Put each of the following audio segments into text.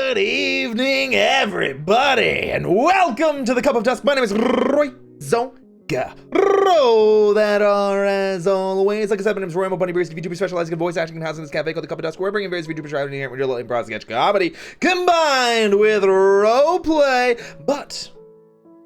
Good evening, everybody, and welcome to the Cup of Dusk. My name is royzoga. Roll that R as always. Like I said, my name is Roy. I'm a bunny barista VTuber specializing in voice acting and housing this cafe called the Cup of Dusk. We're bringing various VTubers out here with your little improv sketch comedy combined with role play. But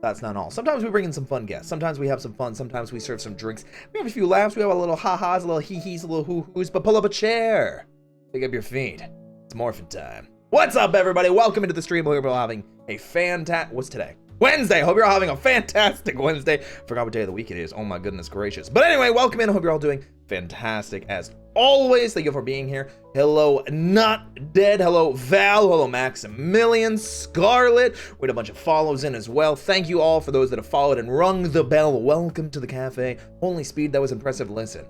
that's not all. Sometimes we bring in some fun guests. Sometimes we have some fun. Sometimes we serve some drinks. We have a few laughs. We have a little ha-has, a little hee-hees, a little hoo-hoos. But pull up a chair. Pick up your feet. It's morphin' time. What's up, everybody? Welcome into the stream. Hope you're all having a fantastic... What's today? Wednesday. Hope you're all having a fantastic Wednesday. Forgot what day of the week it is. Oh my goodness gracious. But anyway, welcome in. I hope you're all doing fantastic as always. Thank you for being here. Hello, Not Dead. Hello, Val. Hello, Maximilian. Scarlet. We had a bunch of follows in as well. Thank you all for those that have followed and rung the bell. Welcome to the cafe. Holy speed, that was impressive. Listen.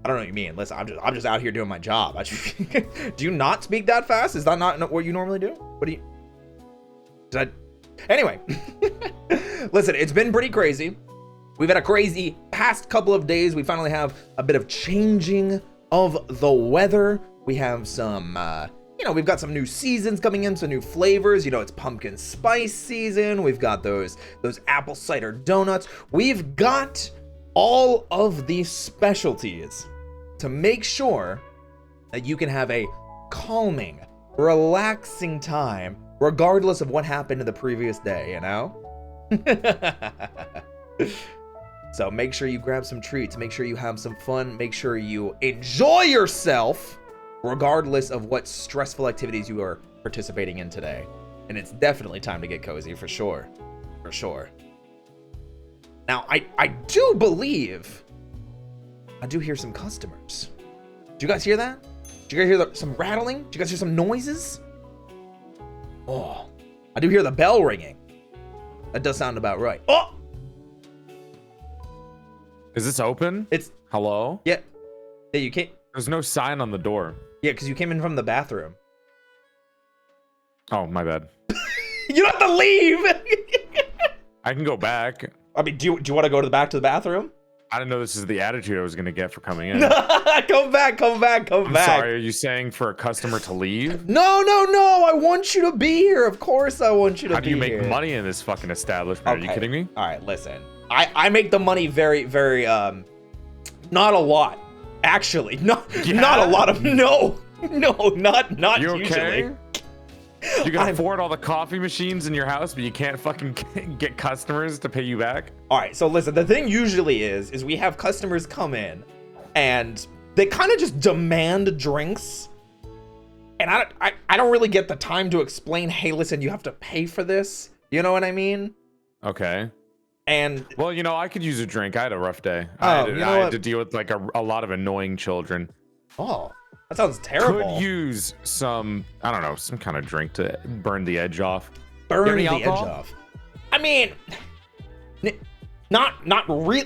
I don't know what you mean. Listen, I'm just out here doing my job. Do you not speak that fast? Is that not what you normally do? What do you... Anyway. Listen, it's been pretty crazy. We've had a crazy past couple of days. We finally have a bit of changing of the weather. We have some, we've got some new seasons coming in, some new flavors. You know, it's pumpkin spice season. We've got those apple cider donuts. We've got all of these specialties to make sure that you can have a calming, relaxing time, regardless of what happened in the previous day, you know? So make sure you grab some treats, make sure you have some fun, make sure you enjoy yourself, regardless of what stressful activities you are participating in today. And it's definitely time to get cozy, for sure. For sure. Now, I do believe I do hear some customers. Did you guys hear that? Did you guys hear some rattling? Did you guys hear some noises? Oh, I do hear the bell ringing. That does sound about right. Oh! Is this open? It's... Hello? Yeah. Yeah, you can't... There's no sign on the door. Yeah, because you came in from the bathroom. Oh, my bad. You don't have to leave! I can go back. I mean, do you want to go back to the bathroom? I didn't know this is the attitude I was going to get for coming in. Come back. I'm sorry, are you saying for a customer to leave? No. I want you to be here. Of course I want you to be here. How do you make money in this fucking establishment? Okay. Are you kidding me? All right, listen. I make the money very, very, not a lot. Actually, not a lot of, no, not you okay? usually. You can afford all the coffee machines in your house, but you can't fucking get customers to pay you back? All right, so listen, the thing usually is we have customers come in and they kind of just demand drinks. And I don't really get the time to explain, hey, listen, you have to pay for this. You know what I mean? Okay. And well, you know, I could use a drink. I had a rough day. Oh, I had to deal with like a lot of annoying children. Oh, that sounds terrible. Could use some, I don't know, some kind of drink to burn the edge off. Burn the edge off. I mean, not real.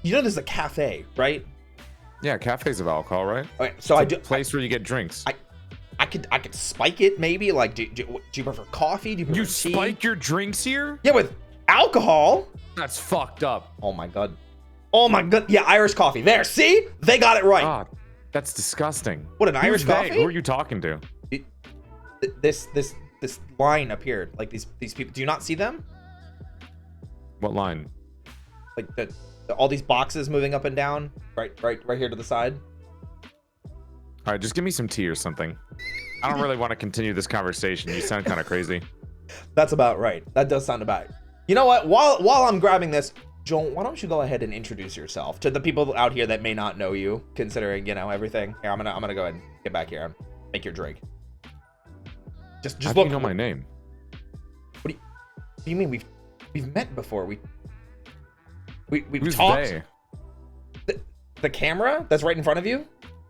You know, there's a cafe, right? Yeah, cafes have alcohol, right? Okay, so it's a place where you get drinks. I could spike it maybe. Like, do you prefer coffee? Do you prefer tea? Spike your drinks here? Yeah, with alcohol. That's fucked up. Oh my god. Yeah, Irish coffee. There, see? They got it right. God, that's disgusting. What, an Irish coffee? Who are you talking to? This line appeared. Like these people. Do you not see them? What line? Like all these boxes moving up and down. Right here to the side. All right, just give me some tea or something. I don't really want to continue this conversation. You sound kind of crazy. That's about right. That does sound about. You know what? While I'm grabbing this, Joel, why don't you go ahead and introduce yourself to the people out here that may not know you, considering, you know, everything. Here, I'm gonna go ahead and get back here and make your drink. Just How look. do you know my name? What do you mean we've met before? We've Who's talked. they? The camera that's right in front of you.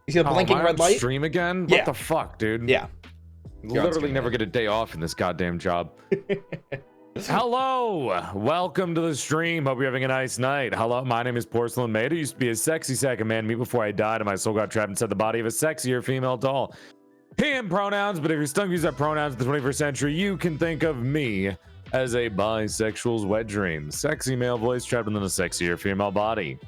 You see the blinking red light? Stream again? Yeah. What the fuck, dude? Yeah. Literally never get a day off in this goddamn job. Hello, welcome to the stream. Hope you're having a nice night. Hello, my name is Porcelain Maid. I used to be a sexy second man me before I died, and my soul got trapped inside the body of a sexier female doll. He and pronouns, but if you're stuck to use that pronouns in the 21st century, you can think of me as a bisexual's wet dream. Sexy male voice trapped in a sexier female body.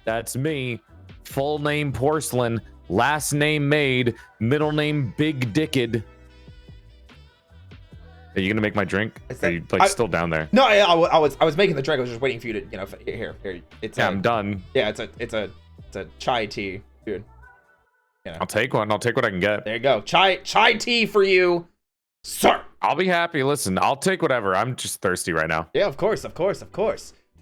That's me. Full name Porcelain, last name Maid, middle name Big Dicked. Are you gonna make my drink? Are you still down there? No, I was making the drink. I was just waiting for you to, here. It's I'm done. Yeah, it's a chai tea, dude. I'll take one. I'll take what I can get. There you go. Chai tea for you, sir. I'll be happy. Listen, I'll take whatever. I'm just thirsty right now. Yeah, of course.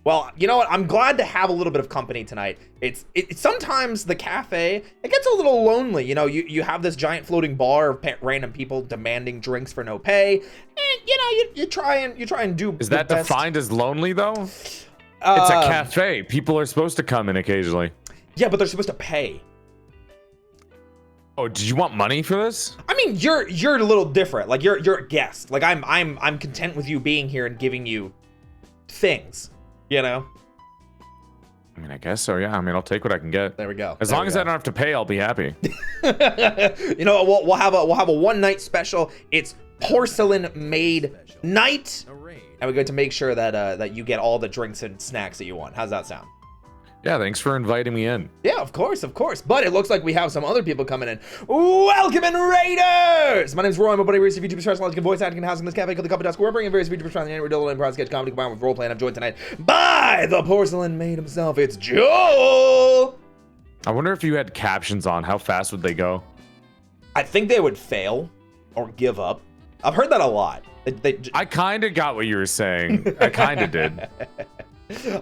Well, you know what? I'm glad to have a little bit of company tonight. It's sometimes the cafe, it gets a little lonely. You have this giant floating bar of random people demanding drinks for no pay, and you try and do. Is that defined as lonely though? It's a cafe. People are supposed to come in occasionally. Yeah, but they're supposed to pay. Oh, did you want money for this? I mean, you're a little different. Like you're a guest. Like I'm content with you being here and giving you things. I mean, I guess so. Yeah. I mean, I'll take what I can get. There we go. As long as I don't have to pay, I'll be happy. We'll have a one night special. It's Porcelain Maid night, and we're going to make sure that you get all the drinks and snacks that you want. How's that sound? Yeah, thanks for inviting me in. Yeah, of course. But it looks like we have some other people coming in. Welcome in, Raiders! My name is Roy. I'm a buddy racer, VTuber specializing in voice acting and housing this cafe called the Cup of Dusk. We're bringing various VTubers trying the anime, diddle, and improv sketch comedy combined with roleplay, and I'm joined tonight by the Porcelain Maid himself. It's Joel! I wonder if you had captions on, how fast would they go? I think they would fail or give up. I've heard that a lot. I kind of got what you were saying. I kind of did.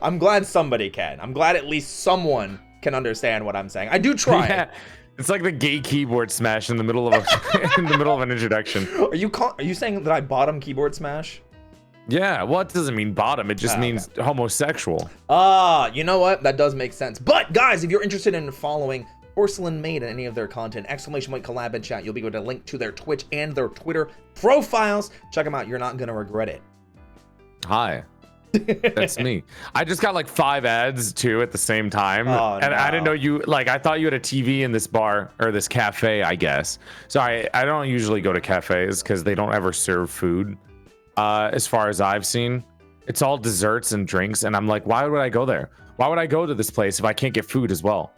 I'm glad somebody can. I'm glad at least someone can understand what I'm saying. I do try. Yeah, it's like the gay keyboard smash in the middle of an introduction. Are you saying that I bottom keyboard smash? Yeah, well, it doesn't mean bottom. It just means homosexual. You know what? That does make sense. But guys, if you're interested in following Porcelain Maid and any of their content, ! collab and chat, you'll be able to link to their Twitch and their Twitter profiles. Check them out. You're not gonna regret it. Hi. That's me. I just got like 5 ads too at the same time. Oh, and no. I didn't know I thought you had a TV in this bar or this cafe, I guess. Sorry, I don't usually go to cafes because they don't ever serve food. As far as I've seen, it's all desserts and drinks. And I'm like, why would I go there? Why would I go to this place if I can't get food as well?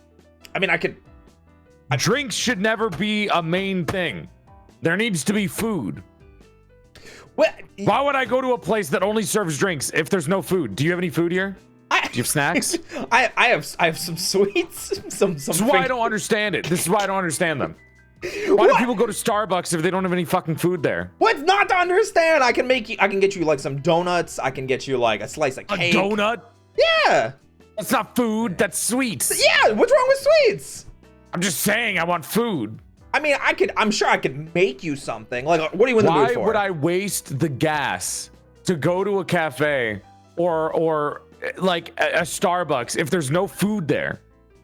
I mean, Drinks should never be a main thing. There needs to be food. Why would I go to a place that only serves drinks if there's no food? Do you have any food here? Do you have snacks? I have some sweets. This is why I don't understand it. This is why I don't understand them. Why do people go to Starbucks if they don't have any fucking food there? What's not to understand? I can get you like some donuts. I can get you like a slice of cake. A donut? Yeah. That's not food. That's sweets. Yeah. What's wrong with sweets? I'm just saying I want food. I mean, I'm sure I could make you something. Like, what are you in the mood for? Why would I waste the gas to go to a cafe or like a Starbucks if there's no food there?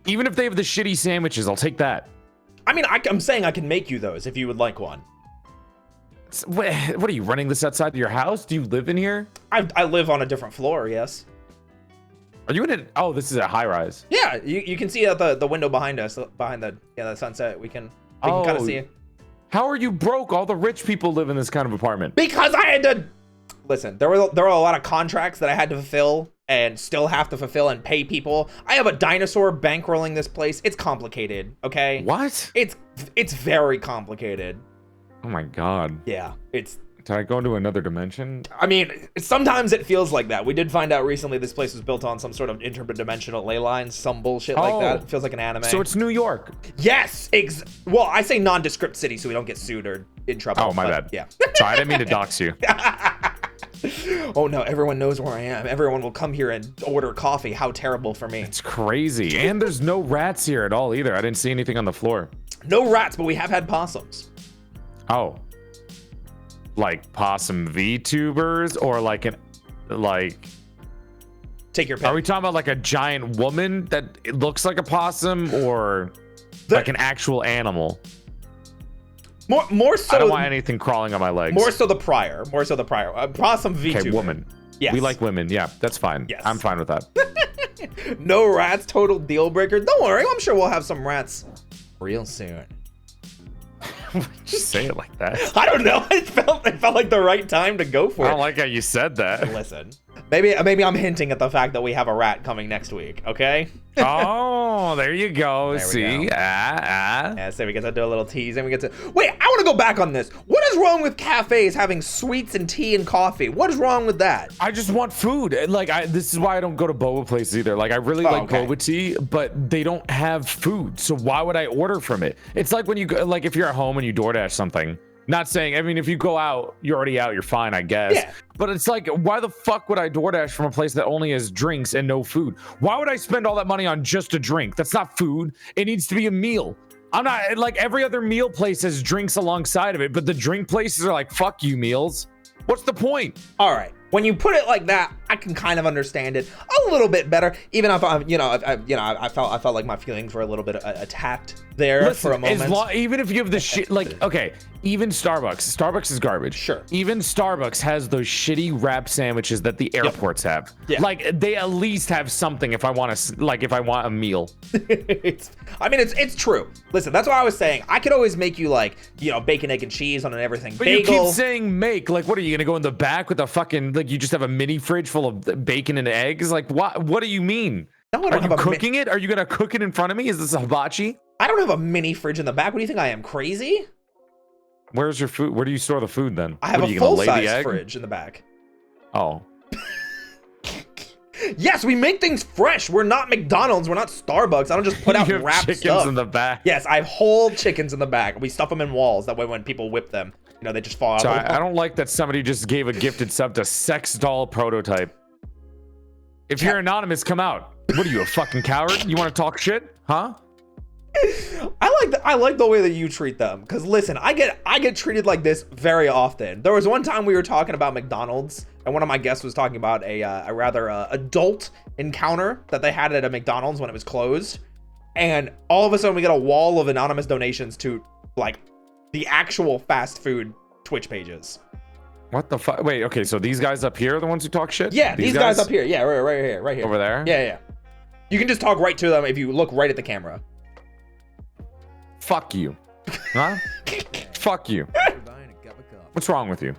Even if they have the shitty sandwiches, I'll take that. I mean, I'm saying I can make you those if you would like one. What are you running this outside of your house? Do you live in here? I live on a different floor, yes. Are you in it? Oh, this is a high rise. Yeah, you can see out the window behind us, behind the sunset. We can kind of see it. How are you broke? All the rich people live in this kind of apartment. Because I had to listen. There were a lot of contracts that I had to fulfill and still have to fulfill and pay people. I have a dinosaur bankrolling this place. It's complicated. Okay. What? It's very complicated. Oh my god. Yeah. Did I go into another dimension? I mean, sometimes it feels like that. We did find out recently this place was built on some sort of interdimensional ley lines, some bullshit like that. It feels like an anime. So it's New York. Yes. Well, I say nondescript city so we don't get sued or in trouble. Oh, my bad. Yeah. Sorry, I didn't mean to dox you. Oh no, everyone knows where I am. Everyone will come here and order coffee. How terrible for me. It's crazy. And there's no rats here at all either. I didn't see anything on the floor. No rats, but we have had possums. Oh. Like possum VTubers or like take your pick. Are we talking about like a giant woman that it looks like a possum or like an actual animal? More so. I don't want anything crawling on my legs. More so the prior. Possum VTuber. Okay, woman. Yes. We like women. Yeah, that's fine. Yes. I'm fine with that. No rats, total deal breaker. Don't worry, I'm sure we'll have some rats real soon. Just say it like that. I don't know. It felt like the right time to go for it. I don't like how you said that. Listen, maybe I'm hinting at the fact that we have a rat coming next week. Okay. Oh, there you go. There we See, go. Yeah, so we get to do a little tease, and we get to wait. I want to go back on this. What is wrong with cafes having sweets and tea and coffee? What is wrong with that? I just want food. Like, this is why I don't go to boba places either. Like, I really like boba tea, but they don't have food. So why would I order from it? It's like when you go, like if you're at home and you DoorDash something. Not saying, I mean, if you go out, you're already out, you're fine, I guess. Yeah. But it's like, why the fuck would I DoorDash from a place that only has drinks and no food? Why would I spend all that money on just a drink? That's not food. It needs to be a meal. I'm not, like, every other meal place has drinks alongside of it, but the drink places are like, fuck you, meals. What's the point? All right. When you put it like that, I can kind of understand it a little bit better. Even if I felt like my feelings were a little bit attacked there for a moment. Even if you have the shit, like, okay, even Starbucks is garbage. Sure. Even Starbucks has those shitty wrap sandwiches that the airports have. Yeah. Like, they at least have something if I want a meal. it's true. Listen, that's what I was saying. I could always make you like, bacon, egg, and cheese on an everything But bagel. you keep saying make. Like, what are you gonna go in the back with a fucking, like, you just have a mini fridge full of bacon and eggs? Like, what do you mean? No, I don't are you cooking it? Are you gonna cook it in front of me? Is this a hibachi? I don't have a mini fridge in the back. What do you think I am, crazy? Where's your food? Where do you store the food then? I have a full-size fridge in the back. Oh. Yes, we make things fresh. We're not McDonald's. We're not Starbucks. I don't just put out wrapped chickens stuff. in the back. Yes, I have whole chickens in the back. We stuff them in walls. That way when people whip them, they just fall out. So I don't like that somebody just gave a gifted sub to Sex Doll Prototype. If you're anonymous, come out. What are you, a fucking coward? You want to talk shit? Huh? I like the way that you treat them, because listen, I get treated like this very often. There was one time we were talking about McDonald's, and one of my guests was talking about a rather adult encounter that they had at a McDonald's when it was closed, and all of a sudden we get a wall of anonymous donations to like the actual fast food Twitch pages. What the fuck? Wait, okay, so these guys up here are the ones who talk shit? Yeah, these guys up here. Yeah, right here. Over there? Yeah. You can just talk right to them if you look right at the camera. Fuck you. Huh? Fuck you. What's wrong with you?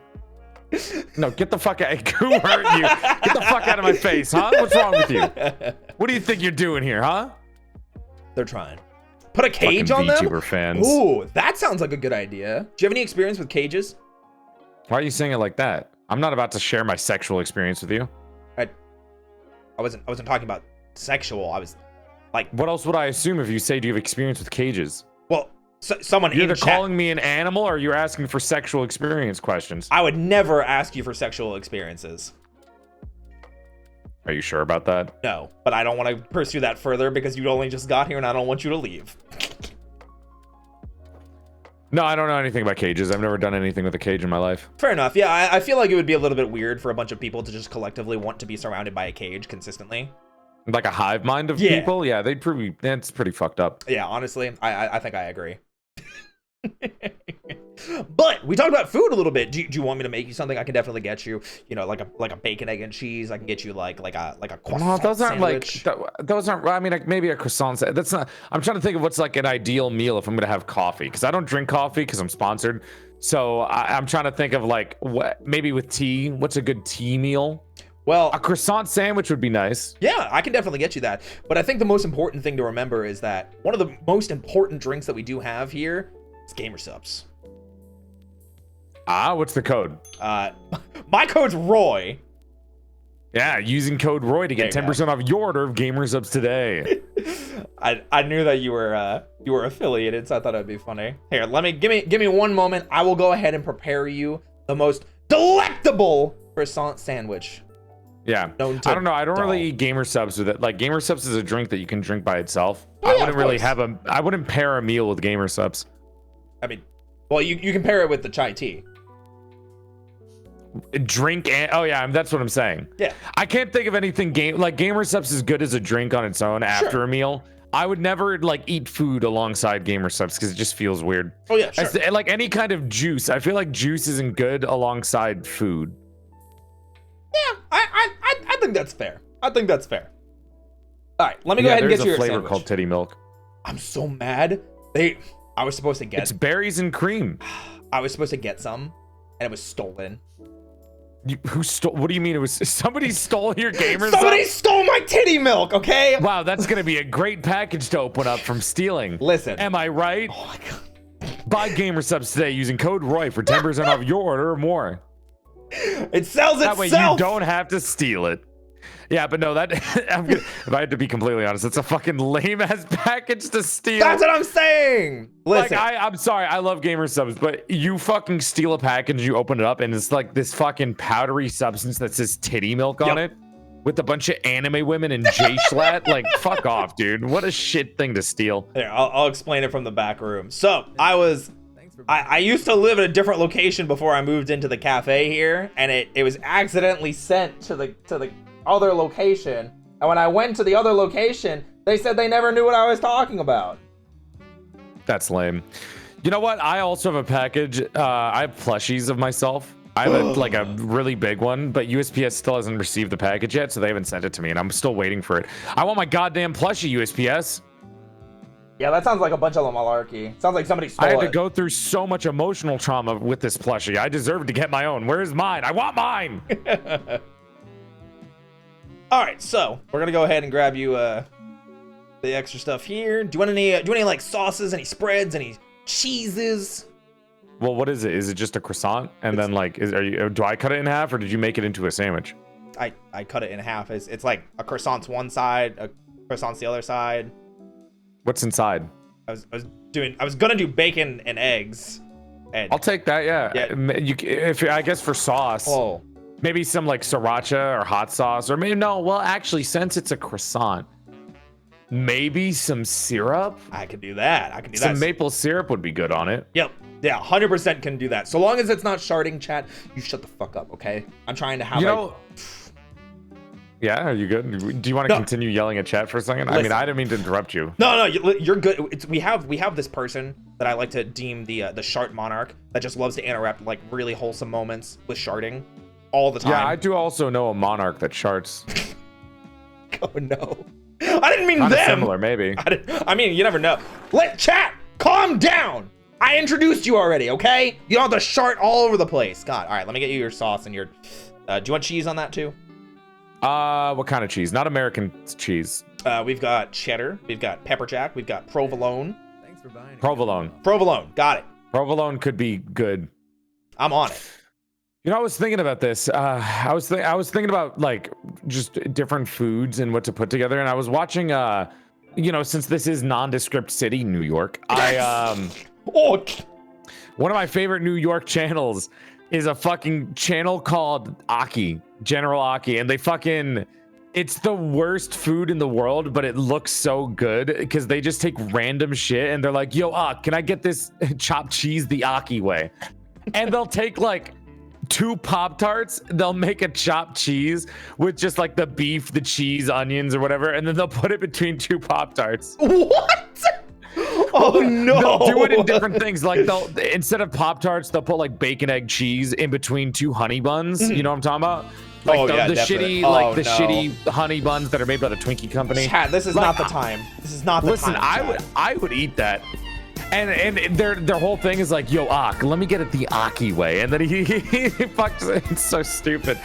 No, get the fuck out. Who hurt you? Get the fuck out of my face, huh? What's wrong with you? What do you think you're doing here, huh? They're trying. Put a cage fucking on them? VTuber fans. Ooh, that sounds like a good idea. Do you have any experience with cages? Why are you saying it like that? I'm not about to share my sexual experience with you. I wasn't talking about sexual. I was like, what else would I assume if you say, do you have experience with cages? Well, someone You're in either chat, calling me an animal or you're asking for sexual experience questions. I would never ask you for sexual experiences. Are you sure about that? No, but I don't want to pursue that further because you only just got here and I don't want you to leave. No, I don't know anything about cages. I've never done anything with a cage in my life. Fair enough. Yeah, I feel like it would be a little bit weird for a bunch of people to just collectively want to be surrounded by a cage consistently. Like a hive mind of people? Yeah, that's pretty fucked up. Yeah, honestly, I think I agree. But we talked about food a little bit. Do you want me to make you something? I can definitely get you, like a bacon, egg, and cheese. I can get you like a croissant No, those aren't sandwich. those aren't. I mean, like maybe a croissant. That's not. I'm trying to think of what's like an ideal meal if I'm gonna have coffee, because I don't drink coffee because I'm sponsored. So I'm trying to think of like what maybe with tea. What's a good tea meal? Well, a croissant sandwich would be nice. Yeah, I can definitely get you that. But I think the most important thing to remember is that one of the most important drinks that we do have here is GamerSupps. What's the code? My code's Roy. Yeah, using code Roy to get 10% off your order of GamerSupps today. I knew that you were affiliated, so I thought it'd be funny. Here, give me 1 moment. I will go ahead and prepare you the most delectable croissant sandwich. Yeah, I don't know. I don't really eat GamerSupps with it. Like GamerSupps is a drink that you can drink by itself. Oh, yeah, I wouldn't pair a meal with GamerSupps. I mean, well, you can pair it with the chai tea. Drink and that's what I'm saying. Yeah, I can't think of anything like GamerSupps is good as a drink on its own after a meal. I would never like eat food alongside GamerSupps because it just feels weird. Oh yeah, sure. Like any kind of juice. I feel like juice isn't good alongside food. Yeah, I think that's fair. I think that's fair. All right, let me go ahead and get you your There's a flavor sandwich. called titty milk. I'm so mad. I was supposed to get. It's berries and cream. I was supposed to get some, and it was stolen. Who stole? What do you mean it was? Somebody stole your GamerSupps? Somebody stole my titty milk. Okay. Wow, that's gonna be a great package to open up from stealing. Listen. Am I right? Oh my god. Buy GamerSupps today using code ROY for 10% off your order or more. It sells That itself. way you don't have to steal it. Yeah, but no, if I had to be completely honest, it's a fucking lame ass package to steal. That's what I'm saying. Listen, Like, I'm sorry, I love GamerSupps, but you fucking steal a package, you open it up, and it's like this fucking powdery substance that says titty milk on it with a bunch of anime women and J-Schlatt. Like, fuck off, dude. What a shit thing to steal. Here, I'll explain it from the back room. So I used to live at a different location before I moved into the cafe here, and it was accidentally sent to the other location. And when I went to the other location, they said they never knew what I was talking about. That's lame. You know what? I also have a package. I have plushies of myself. I have a really big one, but USPS still hasn't received the package yet, so they haven't sent it to me, and I'm still waiting for it. I want my goddamn plushie, USPS. Yeah, that sounds like a bunch of malarkey. Sounds like somebody stole it. I had to go through so much emotional trauma with this plushie. I deserve to get my own. Where's mine? I want mine. All right, so we're gonna go ahead and grab you the extra stuff here. Do you want any like sauces, any spreads, any cheeses? Well, what is it? Is it just a croissant? And then like, do I cut it in half, or did you make it into a sandwich? I cut it in half. It's like a croissant's one side, a croissant's the other side. What's inside? I was gonna do bacon and eggs. And I'll take that. Yeah. I guess for sauce. Oh. Maybe some like sriracha or hot sauce, or maybe no. Well, actually, since it's a croissant, maybe some syrup. I could do that. Some maple syrup would be good on it. Yep. Yeah, 100% can do that. So long as it's not sharding, chat, you shut the fuck up, okay? I'm trying to have Yeah, are you good? Do you want to continue yelling at chat for a second? Listen, I mean, I didn't mean to interrupt you. No, you're good. We have this person that I like to deem the shart monarch that just loves to interrupt like really wholesome moments with sharding all the time. Yeah, I do also know a monarch that sharts. Oh no, I didn't mean Kinda them. Similar, maybe. I mean, you never know. Let chat calm down. I introduced you already, okay? You don't have to shart all over the place. God, all right, let me get you your sauce and your. Do you want cheese on that too? What kind of cheese? Not American cheese. We've got cheddar, we've got pepper jack, we've got provolone. Thanks for buying it. Provolone, got it. Provolone could be good. I'm on it. You know, I was thinking about this. I was thinking about like just different foods and what to put together, and I was watching. You know, since this is nondescript city, New York, one of my favorite New York channels is a fucking channel called Aki, General Aki, and it's the worst food in the world, but it looks so good because they just take random shit and they're like, yo, can I get this chopped cheese the Aki way? And they'll take like 2 Pop-Tarts, they'll make a chopped cheese with just like the beef, the cheese, onions or whatever, and then they'll put it between 2 Pop-Tarts. What? Oh no! They'll do it in different things. Like instead of Pop-Tarts, they'll put like bacon, egg, cheese in between 2 honey buns. You know what I'm talking about? Like the shitty, shitty honey buns that are made by the Twinkie company. Chat, this is not the time. This is not the time. Listen, I would eat that. And their whole thing is like, yo, let me get it the Aki way. And then he fucks it. It's so stupid.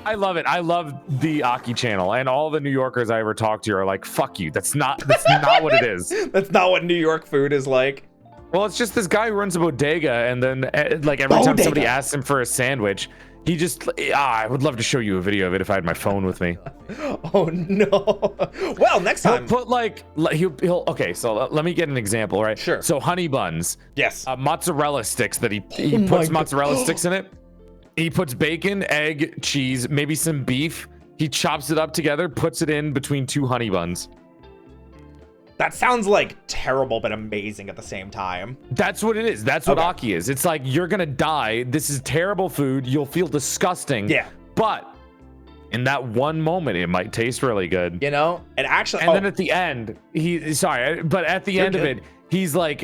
I love it. I love the Aki channel, and all the New Yorkers I ever talk to are like, fuck you. That's not what it is. That's not what New York food is like. Well, it's just this guy who runs a bodega, and then like every time somebody asks him for a sandwich, he just, I would love to show you a video of it if I had my phone with me. Oh no. Well, next time. He'll put like, okay, so let me get an example, right? Sure. So honey buns. Yes. Mozzarella sticks that he puts mozzarella sticks in it. He puts bacon, egg, cheese, maybe some beef. He chops it up together, puts it in between 2 honey buns. That sounds like terrible, but amazing at the same time. That's what it is. That's what Aki is. It's like, you're gonna die. This is terrible food. You'll feel disgusting. Yeah. But in that one moment, it might taste really good. You know? And actually, and then at the end, at the end of it, he's like,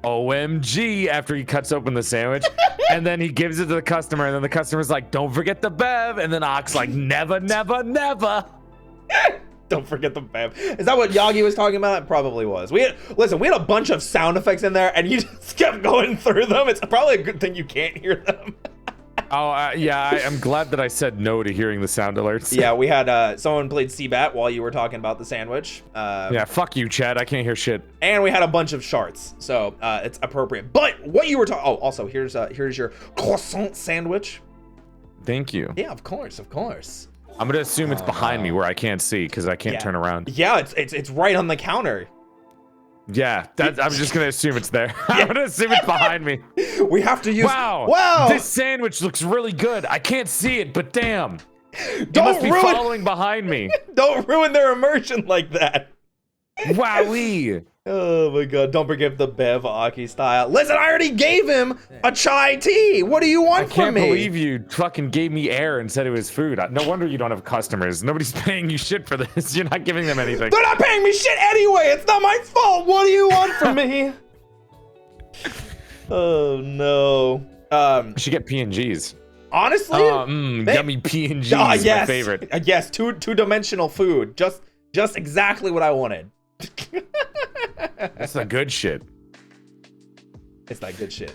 OMG, after he cuts open the sandwich. And then he gives it to the customer, and then the customer's like, don't forget the bev. And then Ox like, never, never, never. Don't forget the bev. Is that what Yagi was talking about? It probably was. We had a bunch of sound effects in there, and you just kept going through them. It's probably a good thing you can't hear them. Oh, I'm glad that I said no to hearing the sound alerts. Yeah, we had someone played CBAT while you were talking about the sandwich. Yeah, fuck you, Chad. I can't hear shit. And we had a bunch of sharts, so it's appropriate. But what you were talking, oh, also here's your croissant sandwich. Thank you. Yeah, of course, of course. I'm gonna assume it's behind me where I can't see because I can't turn around. Yeah, it's right on the counter. Yeah, I'm just gonna assume it's there. I'm gonna assume it's behind me. We have to use. Wow! This sandwich looks really good. I can't see it, but damn, it must be following behind me. Don't ruin their immersion like that. Wowee! Oh my god! Don't forget the Bev Aki style. Listen, I already gave him a chai tea. What do you want from me? I can't believe you fucking gave me air and said it was food. No wonder you don't have customers. Nobody's paying you shit for this. You're not giving them anything. They're not paying me shit anyway. It's not my fault. What do you want from me? Oh no. I should get PNGs. Honestly, yummy PNGs. Yes, my favorite. Yes, two-dimensional food. Just exactly what I wanted. That's the good shit. It's not good shit.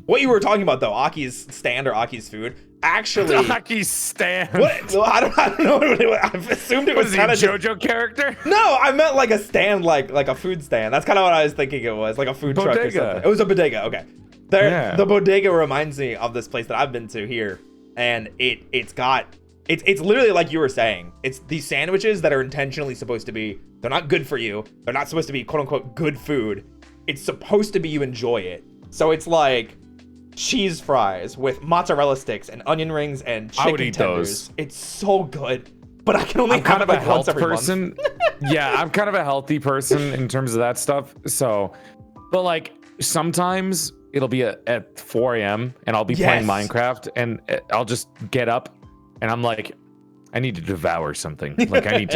What you were talking about though, Aki's stand or Aki's food, actually. Aki's stand. What? Well, I don't know. I've assumed it was kind of a JoJo character. No, I meant like a stand, like a food stand. That's kind of what I was thinking it was, like a food truck or something. It was a bodega. Okay. The bodega reminds me of this place that I've been to here, and it's literally like you were saying. It's these sandwiches that are intentionally supposed to be. They're not good for you. They're not supposed to be quote unquote good food. It's supposed to be you enjoy it. So it's like cheese fries with mozzarella sticks and onion rings and chicken tenders. Those. It's so good. But I can only have it like once every month. Yeah, I'm kind of a healthy person in terms of that stuff. So, but like sometimes it'll be at 4 a.m. and I'll be playing Minecraft and I'll just get up and I'm like, I need to devour something. Like I need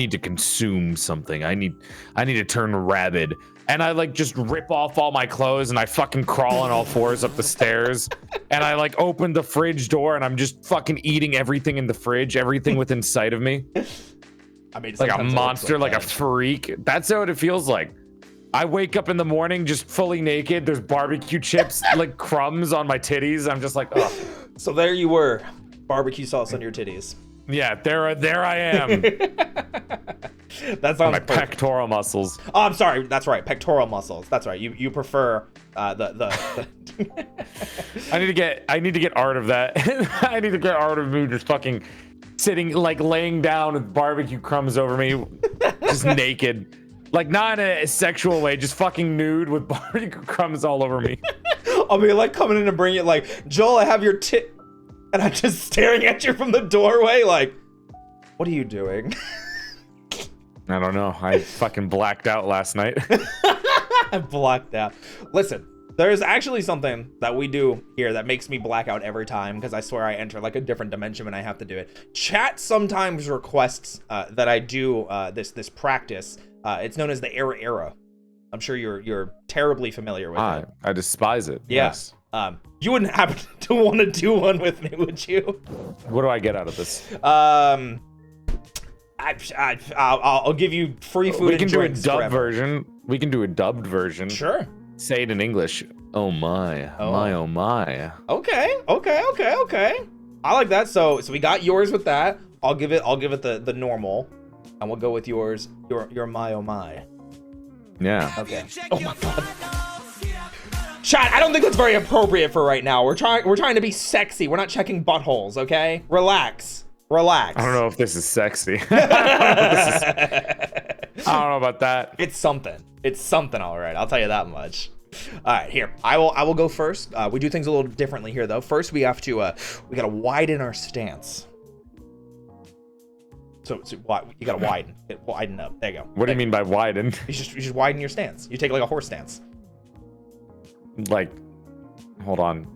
to consume something. I need to turn rabid. And I like just rip off all my clothes and I fucking crawl on all fours up the stairs. And I like open the fridge door and I'm just fucking eating everything in the fridge, everything within sight of me. I mean, like a monster, like a freak. That's how it feels like. I wake up in the morning just fully naked. There's barbecue chips, like crumbs on my titties. I'm just like, oh. So there you were, barbecue sauce on your titties. Yeah, there I am. That sounds my pectoral muscles. Oh, I'm sorry. That's right, pectoral muscles. That's right. You prefer the. I need to get art of that. I need to get art of me just fucking sitting, like laying down with barbecue crumbs over me, just naked. Like not in a sexual way, just fucking nude with barbecue crumbs all over me. I'll be like coming in and bring it like, Joel, I have your tit. And I'm just staring at you from the doorway like, what are you doing? I don't know. I fucking blacked out last night. I blacked out. Listen, there's actually something that we do here that makes me black out every time because I swear I enter like a different dimension when I have to do it. Chat sometimes requests that I do this practice. It's known as the era. I'm sure you're terribly familiar with it. I despise it. Yeah. Yes. You wouldn't happen to want to do one with me, would you? What do I get out of this? I'll give you free food. We can do a dubbed version. We can do a dubbed version. Sure. Say it in English. Oh my, oh my. Okay. I like that. So we got yours with that. I'll give it the normal, and we'll go with yours. Your my oh my. Yeah. Okay. Oh my god. Chat, I don't think that's very appropriate for right now. We're trying to be sexy. We're not checking buttholes, okay? Relax. I don't know if this is sexy. I don't know about that. It's something. It's something, all right. I'll tell you that much. All right, here. I will go first. We do things a little differently here, though. First, we have to we gotta widen our stance. So you gotta widen up. There you go. What do you mean by widen? You just widen your stance. You take like a horse stance. Like, hold on.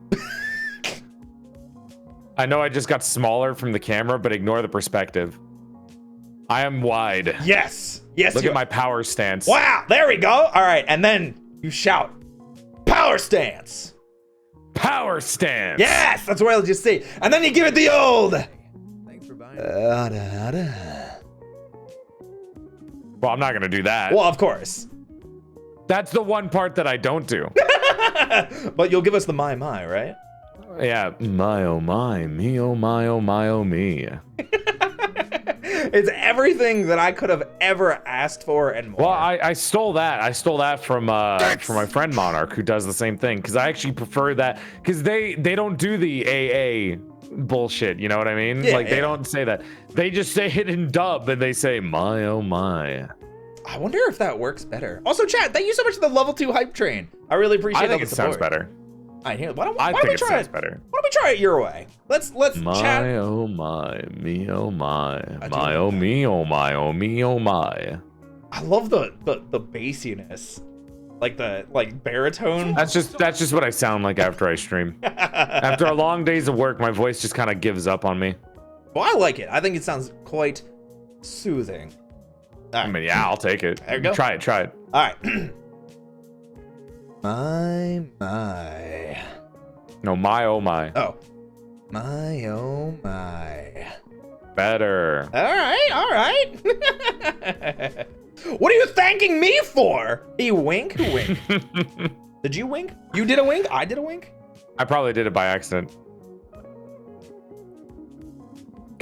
I know I just got smaller from the camera, but ignore the perspective. I am wide. Yes. Look at my power stance. Wow, there we go. All right, and then you shout, power stance. Power stance. Yes, that's what I'll just say. And then you give it the old. Thanks for buying. Well, I'm not gonna do that. Well, of course. That's the one part that I don't do. But you'll give us the my, right? Yeah, my oh my, me oh my oh my oh me. It's everything that I could have ever asked for and more. Well, I stole that. I stole that from my friend Monarch, who does the same thing. Because I actually prefer that. Because they don't do the AA bullshit. You know what I mean? Yeah, like they don't say that. They just say it in dub, and they say my oh my. I wonder if that works better. Also, chat, thank you so much for the level 2 hype train. I really appreciate it. I think it sounds better. All right, here. Why don't I we think it try sounds it? better. Why don't we try it your way? Let's My chat. oh my, me oh my, my oh me oh my oh me oh my. I love the bassiness, like the baritone. That's just what I sound like after I stream. After a long days of work, my voice just kind of gives up on me. Well, I like it. I think it sounds quite soothing. I mean, yeah, I'll take it. There you go. Try it. All right. My. No, my oh my. Oh. My oh my. Better. All right. What are you thanking me for? He wink? Who wink? Did you wink? You did a wink? I did a wink? I probably did it by accident.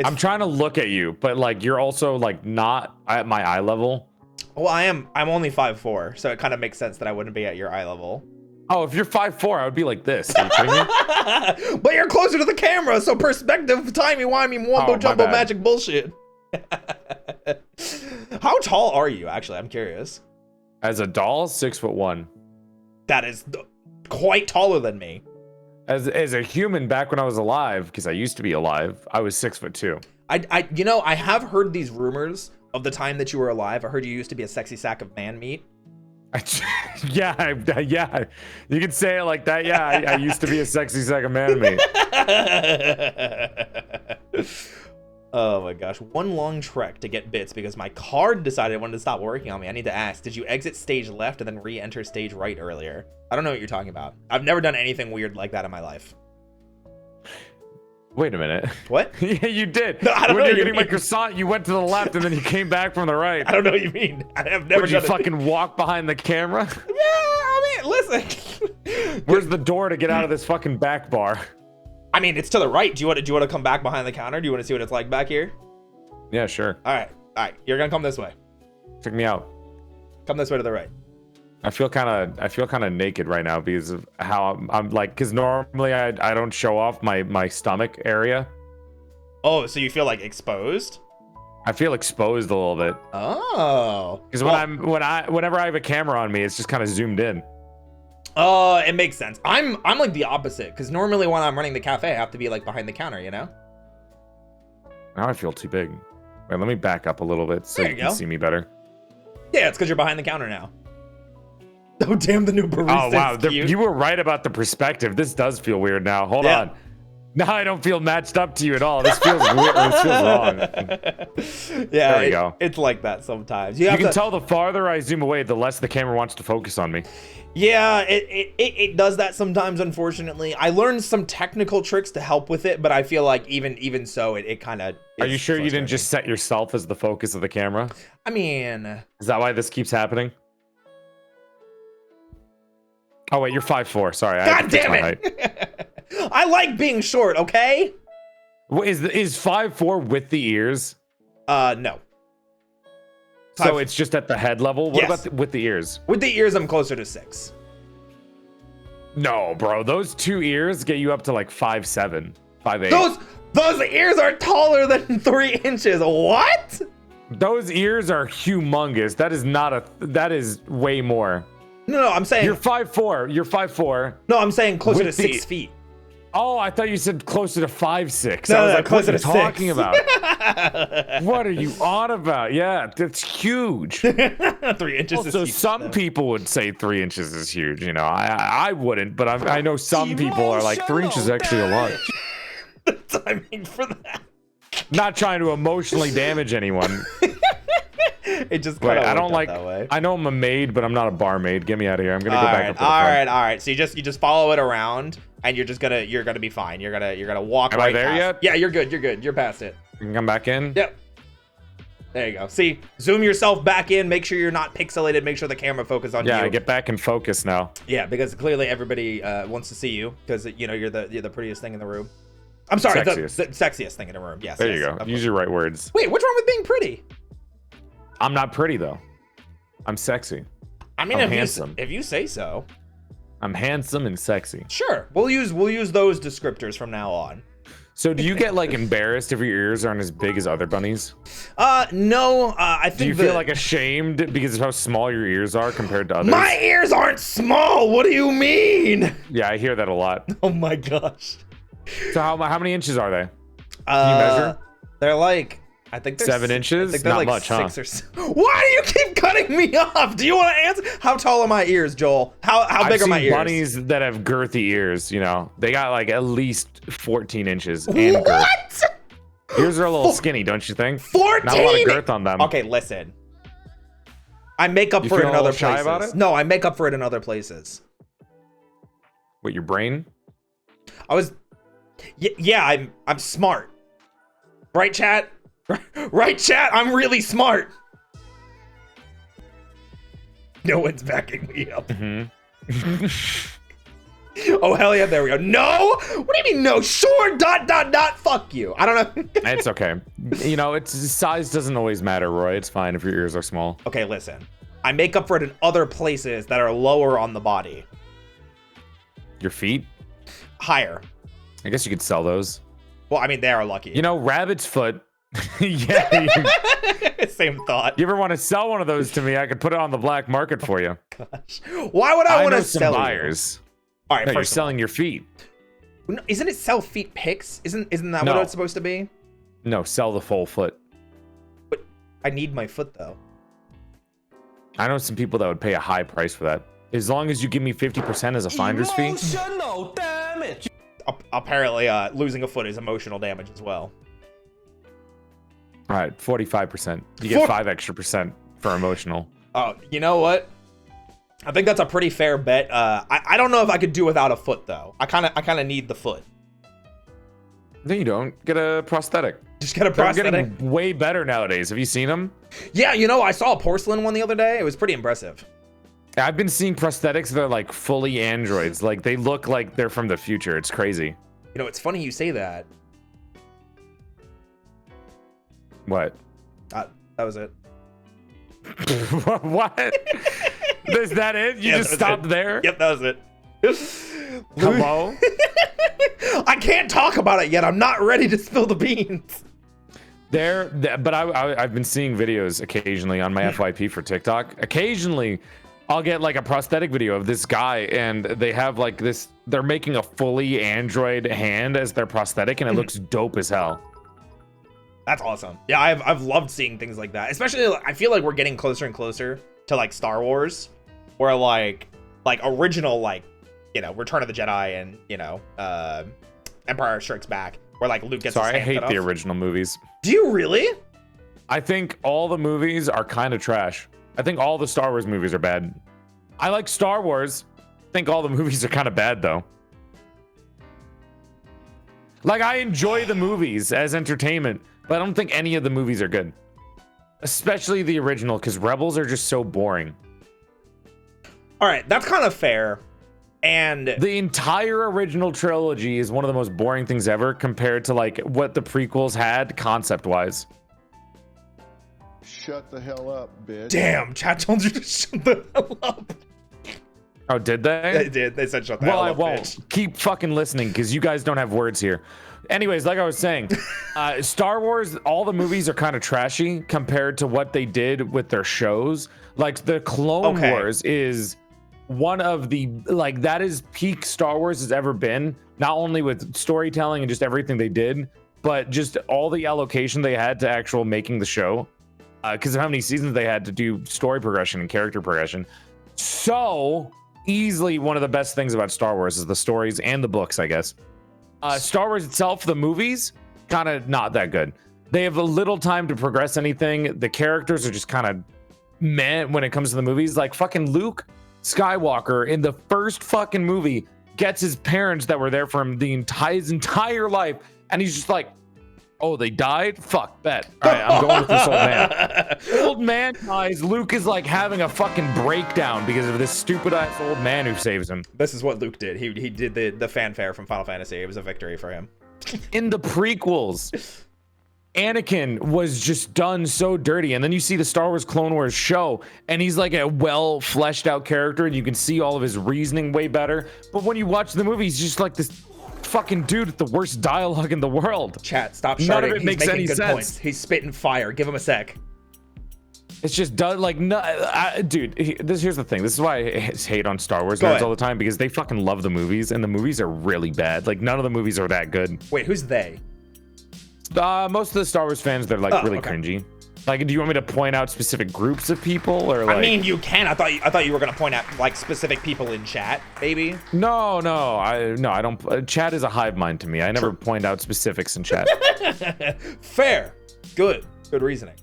I'm trying to look at you, but like you're also like not at my eye level. Well, I'm only 5'4", so it kind of makes sense that I wouldn't be at your eye level. Oh, if you're 5'4", I would be like this. Are you kidding me? But you're closer to the camera, so perspective, timey-wimey, wumbo-jumbo bad. magic bullshit. How tall are you, actually? I'm curious. As a doll, 6'1". That is quite taller than me. As a human, back when I was alive, because I used to be alive, I was 6'2". I have heard these rumors of the time that you were alive. I heard you used to be a sexy sack of man meat. Yeah, you can say it like that. Yeah, I used to be a sexy sack of man meat. Oh my gosh, one long trek to get bits because my card decided it wanted to stop working on me. I need to ask, did you exit stage left and then re-enter stage right earlier? I don't know what you're talking about. I've never done anything weird like that in my life. Wait a minute. What? Yeah, you did. No, I don't when know you're what you getting my mean. croissant, you went to the left and then you came back from the right. I don't know what you mean. I have never Would you done it. fucking walk behind the camera? Yeah, I mean, listen. Where's the door to get out of this fucking back bar? I mean, it's to the right. Do you want to come back behind the counter? Do you want to see what it's like back here? Yeah, sure. All right. You're gonna come this way. Check me out. Come this way to the right. I feel kind of naked right now because of how I'm like, because normally I don't show off my stomach area. Oh, so you feel like exposed? I feel exposed a little bit. Oh. Because whenever I have a camera on me, it's just kind of zoomed in. It makes sense. I'm like the opposite, because normally when I'm running the cafe, I have to be like behind the counter, you know? Now I feel too big. Wait, let me back up a little bit so There you you can go. see me better. Yeah, it's because you're behind the counter now. Oh, damn, the new barista. Oh, wow. Is cute. You were right about the perspective. This does feel weird now. Hold Yeah. on. Now I don't feel matched up to you at all. This feels weird. This feels wrong. Yeah, There we go. It's like that sometimes. You can tell the farther I zoom away, the less the camera wants to focus on me. Yeah, it does that sometimes, unfortunately. I learned some technical tricks to help with it, but I feel like even so, it kind of. Are you sure you didn't just set yourself as the focus of the camera? I mean, Is that why this keeps happening? Oh, wait, you're 5'4". Sorry. I had God to fix damn my it! height. I like being short, okay? Is 5'4" with the ears? No. So it's just at the head level? What Yes. about with the ears? With the ears, I'm closer to 6. No, bro. Those 2 ears get you up to like 5'7", 5'8". Those ears are taller than 3 inches. What? Those ears are humongous. That is way more. No, I'm saying. You're 5'4". You're 5'4". No, I'm saying closer to With 6 the- feet. Oh, I thought you said closer to 5'6". No, I was no, like, closer what to are you talking 6. about? What are you on about? Yeah, that's huge. 3 inches is Also, huge, some though. people would say 3 inches is huge. You know, I wouldn't, but I know some people are like 3 inches is actually a lot. The timing for that. Not trying to emotionally damage anyone. It just Wait, kind of I don't like. that way. I know I'm a maid, but I'm not a barmaid. Get me out of here. I'm gonna go back up to the all front. right. So you just follow it around, and you're gonna be fine. You're gonna walk Am I right there past. yet? Yeah, you're good. You're past it. You can come back in. Yep. There you go. See, zoom yourself back in. Make sure you're not pixelated. Make sure the camera focus on you. Yeah, get back in focus now. Yeah, because clearly everybody wants to see you because you know you're the prettiest thing in the room. I'm sorry, the sexiest thing in the room. Yes. There you go. Use your right words. Wait, what's wrong with being pretty? I'm not pretty though. I'm sexy. I mean, I'm handsome. If you say so. I'm handsome and sexy. Sure, we'll use those descriptors from now on. So do you get like embarrassed if your ears aren't as big as other bunnies? No. I think. Do you feel like ashamed because of how small your ears are compared to others? My ears aren't small. What do you mean? Yeah, I hear that a lot. Oh my gosh. So how many inches are they? Can you measure? They're like, I think they're 7 inches. I think they're Not like much, 6 or 7. Why do you keep cutting me off? Do you want to answer? How tall are my ears, Joel? How big are my ears? Bunnies that have girthy ears, you know, they got like at least 14 inches. And what? Girth. Yours are a little skinny, don't you think? 14. Not a lot of girth on them. Okay, listen. I make up for it in other places. About it? No, I make up for it in other places. What, your brain? Yeah, I'm smart. Right, chat? Right, chat? I'm really smart. No one's backing me up. Mm-hmm. Oh, hell yeah, there we go. No? What do you mean no? Sure, ... Fuck you. I don't know. It's okay. You know, size doesn't always matter, Roy. It's fine if your ears are small. Okay, listen. I make up for it in other places that are lower on the body. Your feet? Higher. I guess you could sell those. Well, I mean, they are lucky. You know, rabbit's foot. Yeah. Same thought. You ever want to sell one of those to me? I could put it on the black market for you. Gosh. Why would I want to sell buyers? All right, no, you're selling your feet. Isn't it sell feet pics? Isn't that what it's supposed to be? No, sell the full foot. But I need my foot though. I know some people that would pay a high price for that. As long as you give me 50% as a finder's fee. Emotional damage. Apparently, losing a foot is emotional damage as well. All right, 45%. You get 5 extra percent for emotional. Oh, you know what? I think that's a pretty fair bet. I don't know if I could do without a foot though. I kind of need the foot. No, you don't. Get a prosthetic. Just get a prosthetic. They're getting way better nowadays. Have you seen them? Yeah, you know, I saw a porcelain one the other day. It was pretty impressive. I've been seeing prosthetics that are like fully androids. Like they look like they're from the future. It's crazy. You know, it's funny you say that. What? That was it. What? Is that it? You just stopped there? Yep, that was it. Hello? I can't talk about it yet. I'm not ready to spill the beans. But I've been seeing videos occasionally on my FYP for TikTok. Occasionally, I'll get like a prosthetic video of this guy and they have like this, they're making a fully android hand as their prosthetic and it looks dope as hell. That's awesome. Yeah, I've loved seeing things like that. Especially, I feel like we're getting closer and closer to like Star Wars, where like original, like, you know, Return of the Jedi and, you know, Empire Strikes Back, where like Luke gets. Sorry, I hate the original movies. Do you really? I think all the movies are kind of trash. I think all the Star Wars movies are bad. I like Star Wars. I think all the movies are kind of bad though. Like I enjoy the movies as entertainment, but I don't think any of the movies are good. Especially the original, because Rebels are just so boring. All right, that's kind of fair. And the entire original trilogy is one of the most boring things ever compared to like what the prequels had concept-wise. Shut the hell up, bitch. Damn, chat told you to shut the hell up. Oh, did they? They did. They said shut the hell up, Well, I won't. Bitch. Keep fucking listening because you guys don't have words here. Anyways, like I was saying, Star Wars, all the movies are kind of trashy compared to what they did with their shows. Like the Clone Wars is one of the, like, that is peak Star Wars has ever been. Not only with storytelling and just everything they did, but just all the allocation they had to actual making the show. Because of how many seasons they had to do story progression and character progression. So easily one of the best things about Star Wars is the stories and the books, I guess. Star Wars itself, the movies, kind of not that good. They have a little time to progress anything. The characters are just kind of meh when it comes to the movies. Like fucking Luke Skywalker in the first fucking movie gets his parents that were there for him his entire life. And he's just like, Oh, they died? Fuck, bet. All right, I'm going with this old man. Old man dies. Luke is like having a fucking breakdown because of this stupid ass old man who saves him. This is what Luke did. He did the fanfare from Final Fantasy. It was a victory for him. In the prequels, Anakin was just done so dirty, and then you see the Star Wars Clone Wars show, and he's like a well fleshed out character, and you can see all of his reasoning way better. But when you watch the movie, he's just like this fucking dude with the worst dialogue in the world. Chat, stop None shouting. of it He's makes making any good sense. points. He's spitting fire. Give him a sec. It's just done like no, dude. Here's the thing. This is why I hate on Star Wars Go nerds ahead. all the time, because they fucking love the movies, and the movies are really bad. Like none of the movies are that good. Wait, who's they? Most of the Star Wars fans, they're like really okay. cringy. Like, do you want me to point out specific groups of people, or like? I mean, you can. I thought you were gonna point out like specific people in chat, maybe. No, I don't. Chat is a hive mind to me. I never point out specifics in chat. Fair. Good reasoning.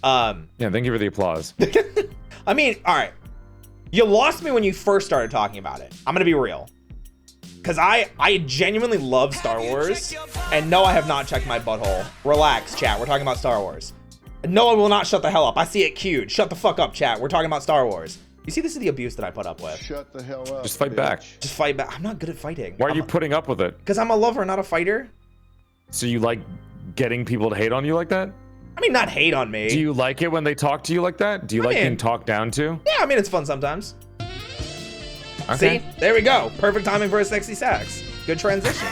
Yeah, thank you for the applause. I mean, all right. You lost me when you first started talking about it. I'm gonna be real. Because I genuinely love Star Wars. And no, I have not checked my butthole. Relax, chat. We're talking about Star Wars. No, I will not shut the hell up. I see it queued. Shut the fuck up, chat. We're talking about Star Wars. You see, this is the abuse that I put up with. Shut the hell up. Just fight bitch. back. Just fight back. I'm not good at fighting. Why are you putting up with it? Because I'm a lover, not a fighter. So you like getting people to hate on you like that? I mean, not hate on me. Do you like it when they talk to you like that? Do you like mean- being talked down to? Yeah, I mean, it's fun sometimes. Okay. See? There we go. Perfect timing for a sexy sax. Good transition.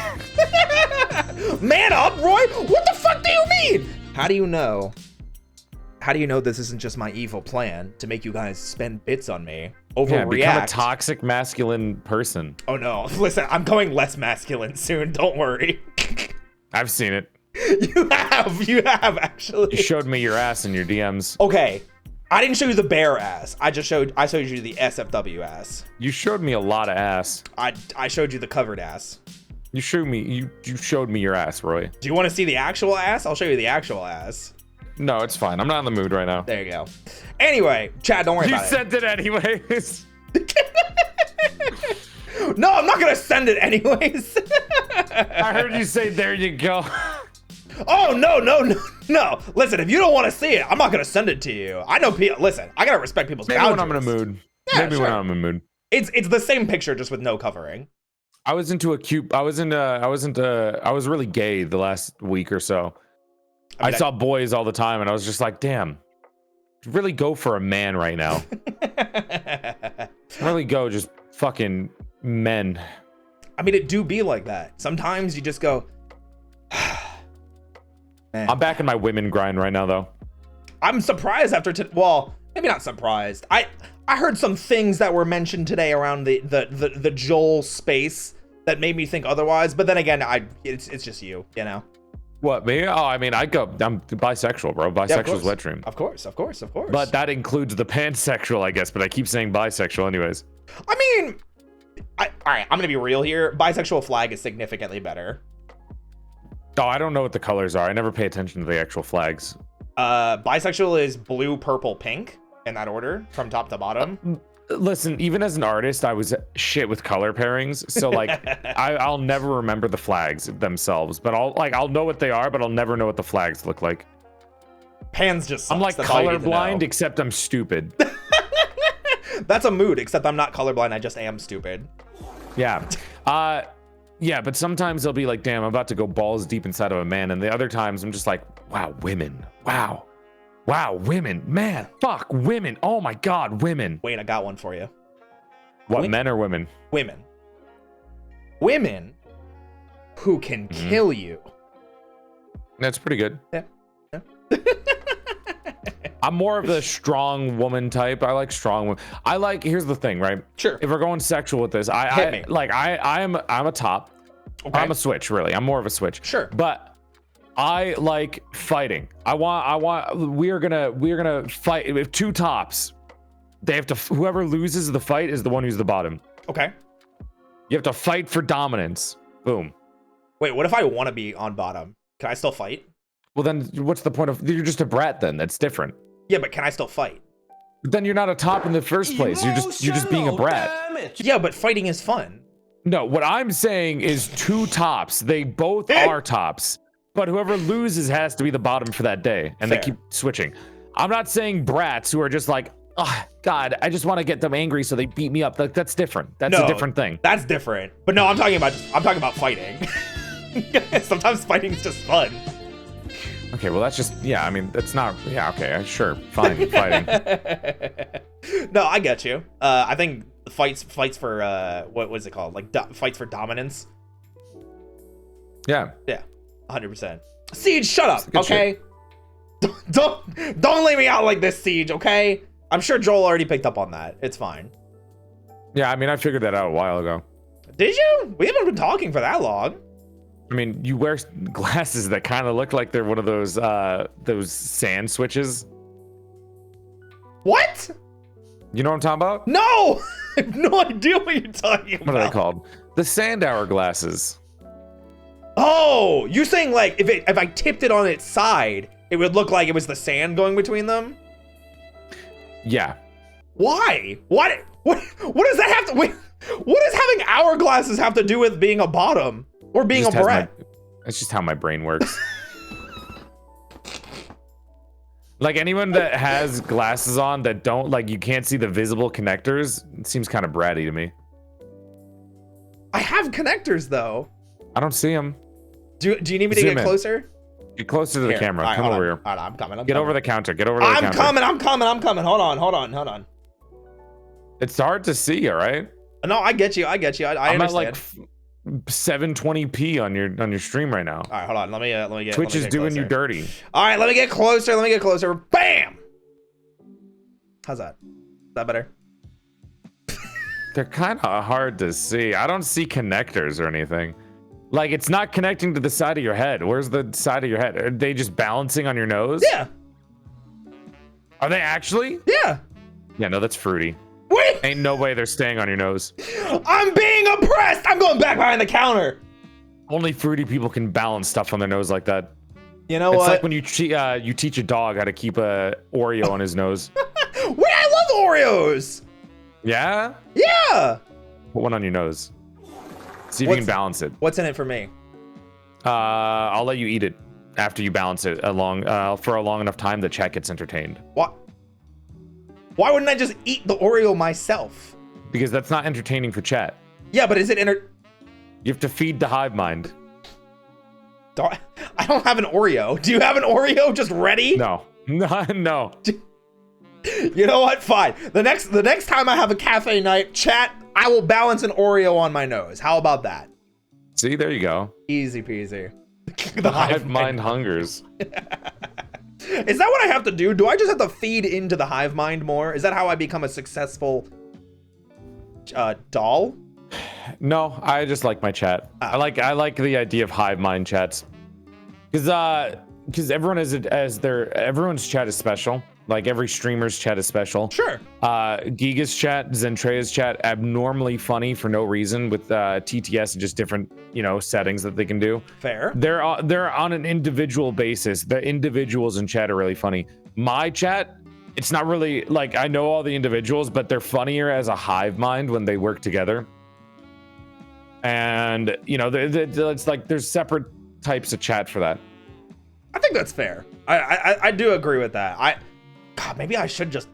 Man up, Roy! What the fuck do you mean? How do you know? How do you know this isn't just my evil plan to make you guys spend bits on me? Yeah, Overreact. become a toxic masculine person. Oh no, listen, I'm going less masculine soon, don't worry. I've seen it. You have actually. You showed me your ass in your DMs. Okay, I didn't show you the bare ass. I showed you the SFW ass. You showed me a lot of ass. I showed you the covered ass. You showed me your ass, Roy. Do you want to see the actual ass? I'll show you the actual ass. No, it's fine. I'm not in the mood right now. There you go. Anyway, Chad, don't worry You about it. sent it anyways. No, I'm not gonna send it anyways. I heard you say, there you go. Oh, no. Listen, if you don't want to see it, I'm not gonna send it to you. I know people. Listen, I gotta respect people's Maybe boundaries. when I'm in a mood. Yeah, Maybe sure. when I'm in a mood. It's the same picture, just with no covering. I was really gay the last week or so. I saw boys all the time, and I was just like, damn, really go for a man right now. Really go just fucking men. I mean, it do be like that. Sometimes you just go. Man. I'm back in my women grind right now, though. I'm surprised after well, maybe not surprised. I heard some things that were mentioned today around the Joel space that made me think otherwise. But then again, it's just you know. What, me? Oh, I mean, I'm bisexual, bro. Bisexual's wet dream. Of course. But that includes the pansexual, I guess. But I keep saying bisexual anyways. I mean, all right, I'm gonna be real here. Bisexual flag is significantly better. Oh, I don't know what the colors are. I never pay attention to the actual flags. Bisexual is blue, purple, pink in that order from top to bottom. Listen, even as an artist, I was shit with color pairings. So like, I'll never remember the flags themselves. But I'll know what they are, but I'll never know what the flags look like. Pans just sucks. I'm like That's all you need to know. colorblind, except I'm stupid. That's a mood, except I'm not colorblind. I just am stupid. Yeah. Yeah, but sometimes they'll be like, damn, I'm about to go balls deep inside of a man. And the other times I'm just like, wow, women. Wow, women. Man, fuck, women. Oh my God, women. Wait, I got one for you. What, men or women? Women. Women who can kill you. That's pretty good. Yeah. I'm more of the strong woman type. I like strong women. Here's the thing, right? Sure. If we're going sexual with this, Hit me. I'm a top. Okay. I'm a switch, really. I'm more of a switch. Sure. But I like fighting. We're gonna fight. If two tops, they have to, whoever loses the fight is the one who's the bottom. Okay. You have to fight for dominance. Boom. Wait, what if I want to be on bottom? Can I still fight? Well, then what's the point of, you're just a brat then. That's different. Yeah, but can I still fight? Then you're not a top in the first place. You're just being a brat. Yeah, but fighting is fun. No, what I'm saying is two tops. They both are tops, but whoever loses has to be the bottom for that day, and Fair. they keep switching. I'm not saying brats who are just like, oh, God, I just want to get them angry so they beat me up. Like, that's different. That's a different thing. That's different. But no, I'm talking about fighting. Sometimes fighting's just fun. Okay, well, that's just, yeah, I mean, that's not, yeah, okay, sure, fine, fighting. No, I get you. I think fights for, what was it called? Like, fights for dominance. Yeah. Yeah, 100%. Siege, shut up, Good okay? Don't lay me out like this, Siege, okay? I'm sure Joel already picked up on that. It's fine. Yeah, I mean, I figured that out a while ago. Did you? We haven't been talking for that long. I mean, you wear glasses that kind of look like they're one of those sand switches. What? You know what I'm talking about? No! I have no idea what you're talking about. What are they called? The sand hour glasses. Oh, you're saying like if I tipped it on its side, it would look like it was the sand going between them? Yeah. Why? What does that have to wait? What does having hourglasses have to do with being a bottom or being a brat? That's just how my brain works. Like anyone that has glasses on that don't like you can't see the visible connectors, it seems kind of bratty to me. I have connectors though. I don't see them. Do you need me to Zoom get in. closer? Get closer to the Here. camera. All right, Come hold over on. here. All right, I'm coming. Get over the counter. Get over to the counter. I'm coming. Hold on. It's hard to see, all right? No, I get you. I understand. I'm at like 720p on your stream right now. All right, hold on. Let me get. Twitch let me is get doing closer. you dirty. All right, let me get closer. Bam! How's that? Is that better? They're kind of hard to see. I don't see connectors or anything. Like, it's not connecting to the side of your head. Where's the side of your head? Are they just balancing on your nose? Yeah. Are they actually? Yeah. Yeah, no, that's fruity. Wait! Ain't no way they're staying on your nose. I'm being oppressed! I'm going back behind the counter! Only fruity people can balance stuff on their nose like that. You know It's what? like when you teach a dog how to keep a Oreo on his nose. Wait, I love Oreos! Yeah? Yeah! Put one on your nose. See if you can balance it. What's in it for me? I'll let you eat it after you balance it for a long enough time that chat gets entertained. What? Why wouldn't I just eat the Oreo myself? Because that's not entertaining for chat. Yeah, but is it You have to feed the hive mind. I don't have an Oreo. Do you have an Oreo just ready? No. No. You know what? Fine. The next time I have a cafe night, chat, I will balance an Oreo on my nose. How about that? See, there you go. Easy peasy. The hive mind hungers. Is that what I have to do? Do I just have to feed into the hive mind more? Is that how I become a successful doll? No, I just like my chat. Oh. I like the idea of hive mind chats. Because everyone everyone's chat is special. Like every streamer's chat is special. Sure. Giga's chat, Zentrea's chat, abnormally funny for no reason with TTS and just different, settings that they can do. Fair. They're on an individual basis. The individuals in chat are really funny. My chat, it's not really like I know all the individuals, but they're funnier as a hive mind when they work together. And it's like there's separate types of chat for that. I think that's fair. I do agree with that. God, maybe I should just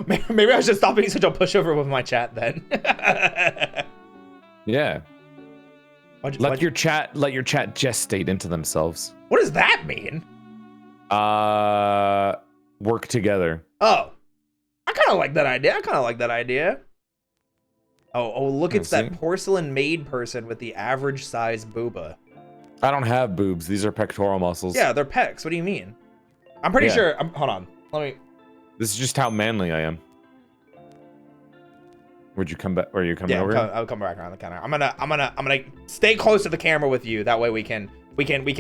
maybe I should stop being such a pushover with my chat then. Yeah. Let your chat gestate into themselves. What does that mean? Work together. Oh, I kind of like that idea. Oh, look, it's that porcelain maid person with the average size booba. I don't have boobs. These are pectoral muscles. Yeah, they're pecs. What do you mean? I'm pretty sure. Hold on. Let me. This is just how manly I am. Would you come back? Or are you coming over? Yeah, I'll come back around the counter. I'm gonna stay close to the camera with you. That way we can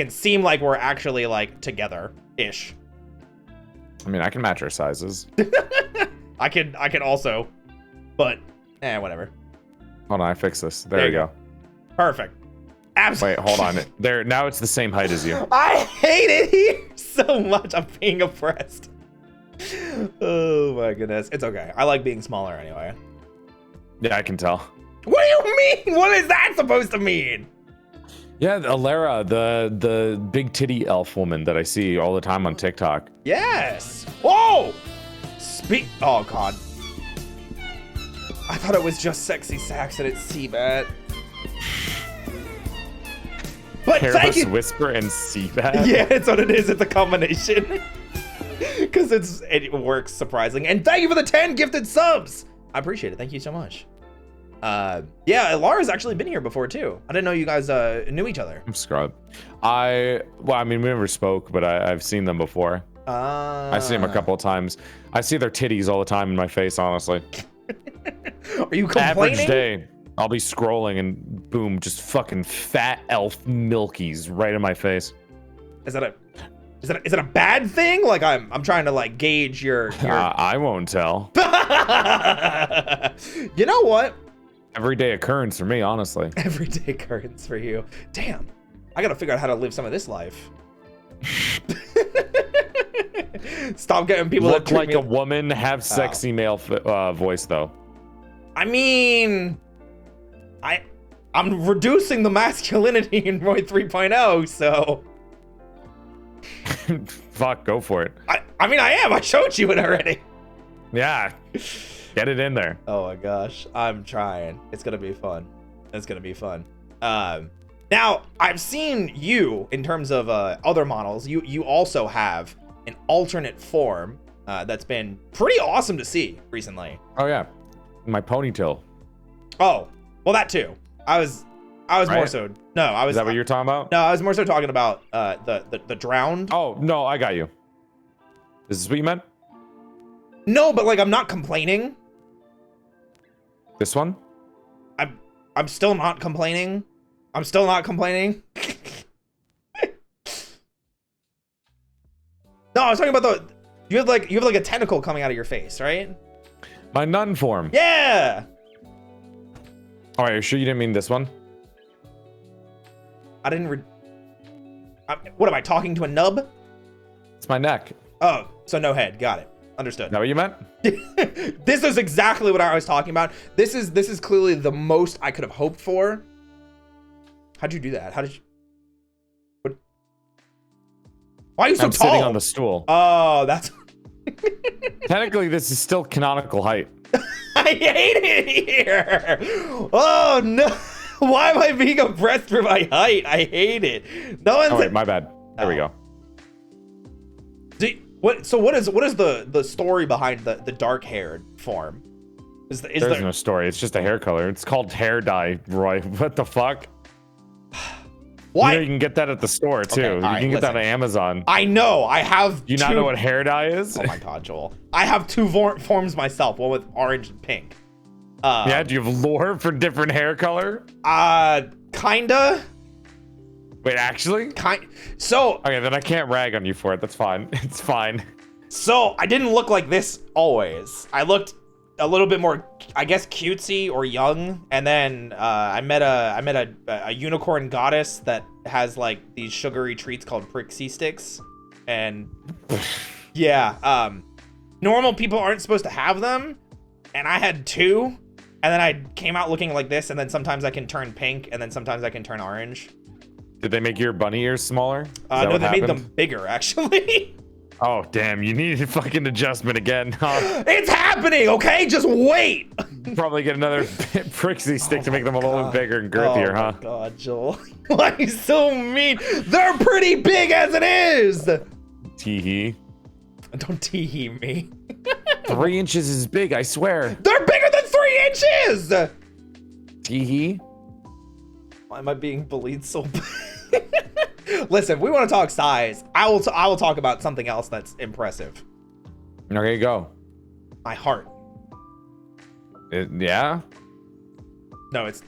seem like we're actually like together-ish. I mean, I can match our sizes. I can also, but whatever. Hold on, I fixed this. There you go. Perfect. Absolutely. Wait, hold on. There, now it's the same height as you. I hate it here so much. I'm being oppressed. Oh my goodness. It's okay. I like being smaller anyway. Yeah, I can tell. What do you mean? What is that supposed to mean? Yeah, Alara, the big titty elf woman that I see all the time on TikTok. Yes. Whoa. Oh God. I thought it was just Sexy Sax and it's Seabat. But thank Careless you. Whisper and Seabat. Yeah, it's what it is. It's a combination. Because it works surprisingly. And thank you for the 10 gifted subs. I appreciate it. Thank you so much. Yeah, Lara's actually been here before too. I didn't know you guys knew each other. I'm scrub. Well, I mean, we never spoke, but I've seen them before. I've seen them a couple of times. I see their titties all the time in my face, honestly. Are you complaining? Average day, I'll be scrolling and boom, just fucking fat elf milkies right in my face. Is that a bad thing? Like I'm trying to like gauge your I won't tell. You know what? Everyday occurrence for me, honestly. Everyday occurrence for you. Damn. I gotta figure out how to live some of this life. Stop getting people Look that treat like me a woman, have sexy male voice though. I mean, I'm reducing the masculinity in Roy 3.0, so. Fuck, go for it. I mean, I am. I showed you it already. Yeah, get it in there. Oh my gosh, I'm trying. It's gonna be fun. It's gonna be fun. Now I've seen you in terms of other models. You also have an alternate form that's been pretty awesome to see recently. Oh yeah, my ponytail. Oh, well that too. I was Right? more so. No, I was. Is that what you're talking about? No, I was more so talking about the drowned. Oh no, I got you. Is this what you meant? No, but like I'm not complaining. This one? I'm still not complaining. I'm still not complaining. No, I was talking about you have like a tentacle coming out of your face, right? My nun form. Yeah. All right, are you sure you didn't mean this one? I didn't. What am I talking to a nub? It's my neck. Oh, so no head. Got it. Understood. Is that what you meant? This is exactly what I was talking about. This is clearly the most I could have hoped for. How'd you do that? How did you? What? Why are you so I'm tall? sitting on the stool. Oh, that's. Technically, this is still canonical height. I hate it here. Oh no! Why am I being oppressed for my height? I hate it. No one's. Oh wait, my bad. There we go. What is the story behind the dark-haired form? There's no story. It's just a hair color. It's called hair dye, Roy. What the fuck? Why? You know, you can get that at the store too. Okay, You right, can get that listen. on Amazon. I know. I have. Do you not know what hair dye is? Oh my god, Joel. I have two forms myself. One with orange and pink. Yeah. Do you have lore for different hair color? Kinda. Wait, actually? So. Okay, then I can't rag on you for it. That's fine. It's fine. So I didn't look like this always. I looked a little bit more, I guess, cutesy or young. And then I met a unicorn goddess that has like these sugary treats called Prixie Sticks. And yeah, normal people aren't supposed to have them. And I had two. And then I came out looking like this. And then sometimes I can turn pink. And then sometimes I can turn orange. Did they make your bunny ears smaller? No, they made them bigger, actually. Oh, damn. You need a fucking adjustment again, huh? It's happening, okay? Just wait. Probably get another Prixie stick to make them a little bit bigger and girthier, huh? Oh, my God, Joel. Why are you so mean? They're pretty big as it is. Tee-hee. Don't tee-hee me. 3 inches is big, I swear. They're bigger than 3 inches. Tee-hee. Why am I being bullied so bad? Listen, if we want to talk size, I will talk about something else that's impressive. Okay, go. My heart. Yeah? No, it's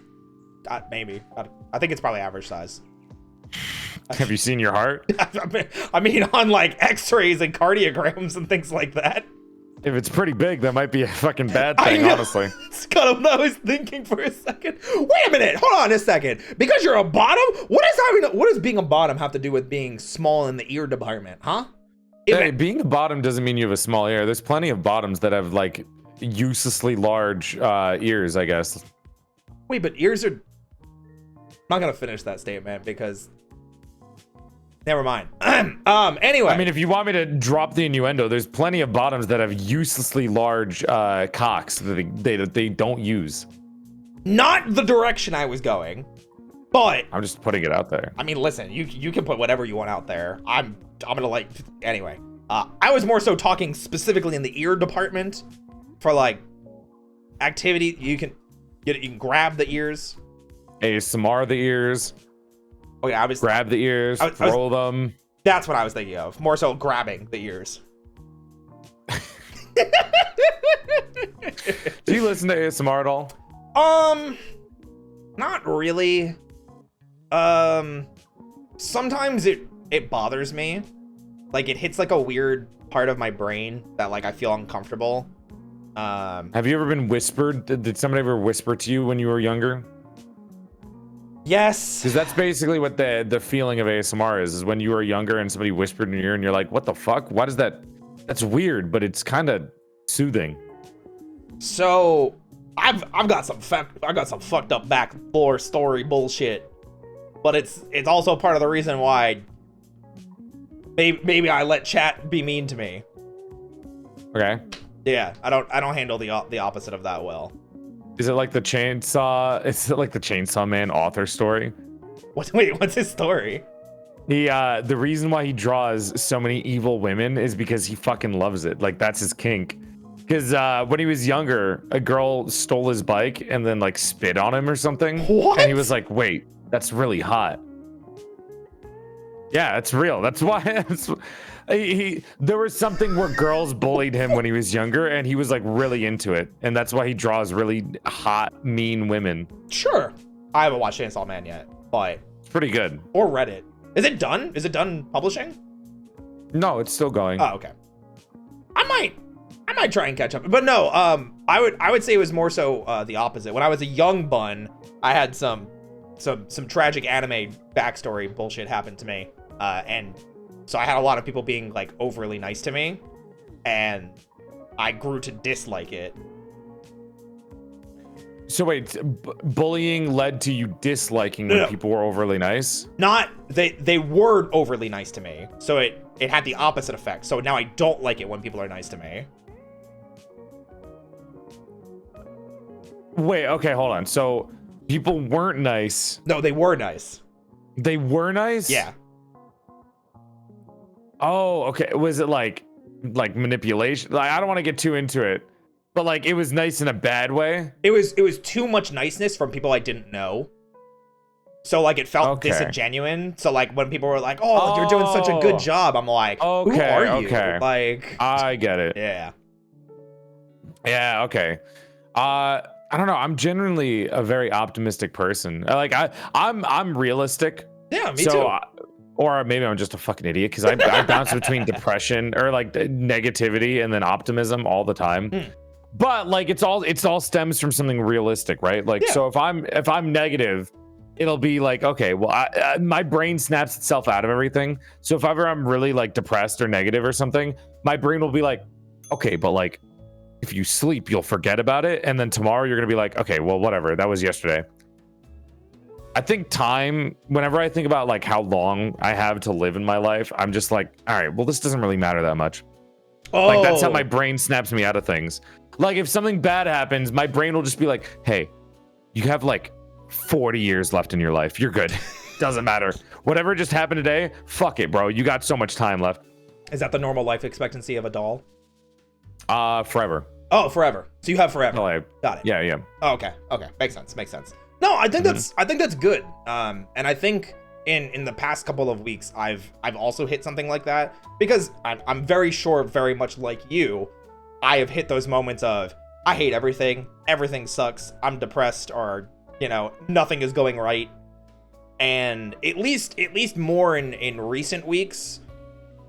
maybe. I think it's probably average size. Have you seen your heart? I mean, on like x-rays and cardiograms and things like that. If it's pretty big, that might be a fucking bad thing, honestly. It's kind of what I was thinking for a second. Wait a minute, hold on a second. Because you're a bottom, what does being a bottom have to do with being small in the ear department, huh? Hey, being a bottom doesn't mean you have a small ear. There's plenty of bottoms that have like uselessly large ears, I guess. Wait, but ears are. not gonna finish that statement because never mind. Anyway. I mean, if you want me to drop the innuendo, there's plenty of bottoms that have uselessly large cocks that they don't use. Not the direction I was going, but I'm just putting it out there. I mean, listen, you can put whatever you want out there. I'm gonna like anyway. I was more so talking specifically in the ear department for like activity. You can grab the ears. ASMR the ears. Oh yeah, I was grab the ears, throw them. That's what I was thinking of. More so grabbing the ears. Do you listen to ASMR at all? Not really. Sometimes it bothers me. Like it hits like a weird part of my brain that like I feel uncomfortable. Have you ever been whispered? Did somebody ever whisper to you when you were younger? Yes. Because that's basically what the feeling of ASMR is when you were younger and somebody whispered in your ear and you're like, what the fuck? Why does that? That's weird, but it's kind of soothing. So I've got some fucked up backdoor story bullshit, but it's also part of the reason why maybe I let chat be mean to me. Okay. Yeah, I don't handle the opposite of that well. Is it like the chainsaw? Is it like the Chainsaw Man author story? Wait, what's his story? The reason why he draws so many evil women is because he fucking loves it. Like that's his kink. Because when he was younger, a girl stole his bike and then like spit on him or something. What? And he was like, wait, that's really hot. Yeah, it's real. That's why there was something where girls bullied him when he was younger and he was like really into it. And that's why he draws really hot, mean women. Sure. I haven't watched Chainsaw Man yet, but It's pretty good. Or read it. Is it done? Is it done publishing? No, it's still going. Oh, okay. I might try and catch up. But no, I would say it was more so the opposite. When I was a young bun, I had some tragic anime backstory bullshit happen to me. And so I had a lot of people being like overly nice to me, and I grew to dislike it. So wait, bullying led to you disliking when people were overly nice? Not, they were overly nice to me. So it had the opposite effect. So now I don't like it when people are nice to me. Wait, okay, hold on. So people weren't nice. No, they were nice. They were nice? Yeah. Oh, okay. Was it like manipulation? Like, I don't want to get too into it, but like it was nice in a bad way. It was too much niceness from people I didn't know. So like it felt disingenuous. So like when people were like, "Oh, you're doing such a good job," I'm like, "Who are you?" Like, I get it. Yeah. Yeah. Okay. I don't know. I'm generally a very optimistic person. Like I'm realistic. Yeah, me too. Or maybe I'm just a fucking idiot because I bounce between depression or like negativity and then optimism all the time. But like it's all stems from something realistic, right? Like so if I'm negative, it'll be like, okay, well my brain snaps itself out of everything. So if ever I'm really like depressed or negative or something, my brain will be like, okay, but like if you sleep, you'll forget about it, and then tomorrow you're gonna be like, okay, well whatever, that was yesterday. I think time, whenever I think about like how long I have to live in my life, I'm just like, all right, well, this doesn't really matter that much. Like that's how my brain snaps me out of things. Like if something bad happens, my brain will just be like, hey, you have like 40 years left in your life. You're good. Doesn't matter. Whatever just happened today, fuck it, bro. You got so much time left. Is that the normal life expectancy of a doll? Forever. Oh, forever. So you have forever. Oh, Got it. Yeah. Oh, okay. Makes sense. No, I think that's good. And I think in the past couple of weeks, I've also hit something like that because I'm very sure, very much like you, I have hit those moments of I hate everything sucks, I'm depressed, or nothing is going right. And at least more in recent weeks,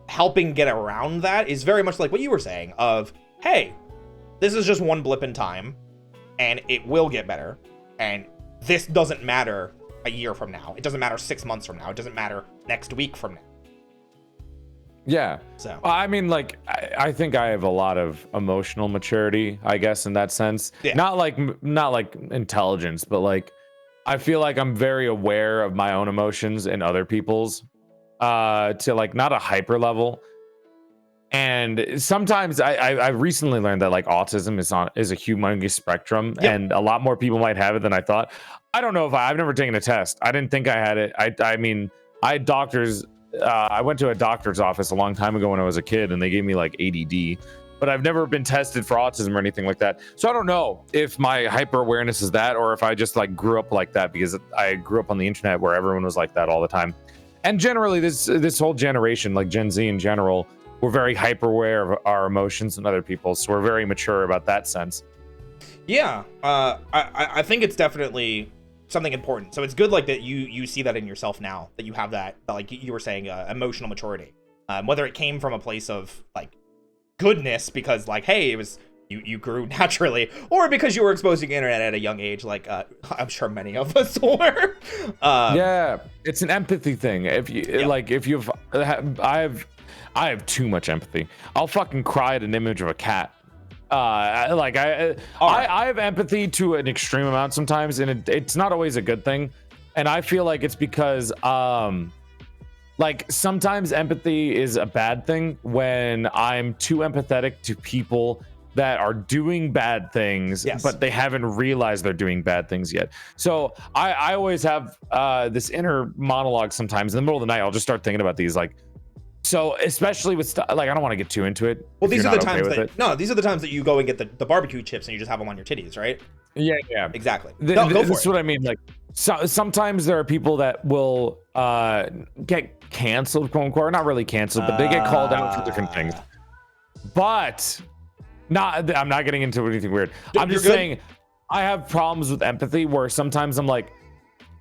helping get around that is very much like what you were saying of, hey, this is just one blip in time and it will get better. And this doesn't matter a year from now. It doesn't matter 6 months from now. It doesn't matter next week from now. Yeah. So I mean, like, I think I have a lot of emotional maturity, I guess, in that sense. Yeah. Not like intelligence, but like I feel like I'm very aware of my own emotions and other people's, to like not a hyper level. And sometimes I recently learned that like autism is a humongous spectrum, Yep. and a lot more people might have it than I thought. I don't know if I've never taken a test. I didn't think I had it. I mean, I had doctors. I went to a doctor's office a long time ago when I was a kid, and they gave me like ADD. But I've never been tested for autism or anything like that. So I don't know if my hyper awareness is that, or if I just like grew up like that because I grew up on the internet where everyone was like that all the time. And generally, this whole generation, like Gen Z in general, we're very hyper aware of our emotions and other people. So we're very mature about that sense. Yeah, I think it's definitely something important. So it's good like that you see that in yourself now, that you have that, like you were saying, emotional maturity. Whether it came from a place of like goodness because like, hey, it was you grew naturally, or because you were exposed to the internet at a young age, like I'm sure many of us were. Yeah, it's an empathy thing. If you like, if you've, I have too much empathy. I'll fucking cry at an image of a cat. I have empathy to an extreme amount sometimes, and it's not always a good thing. And I feel like it's because like sometimes empathy is a bad thing when I'm too empathetic to people that are doing bad things, but they haven't realized they're doing bad things yet. So I always have this inner monologue sometimes in the middle of the night. I'll just start thinking about these, like, so especially with stuff like, I don't want to get too into it. Well, these are the times these are the times that you go and get the barbecue chips and you just have them on your titties, right? Yeah, exactly. Go for it. That's what I mean. Like, sometimes there are people that will get canceled, quote unquote, or not really canceled, but they get called out for different things. But I'm not getting into anything weird. I'm just saying I have problems with empathy where sometimes I'm like,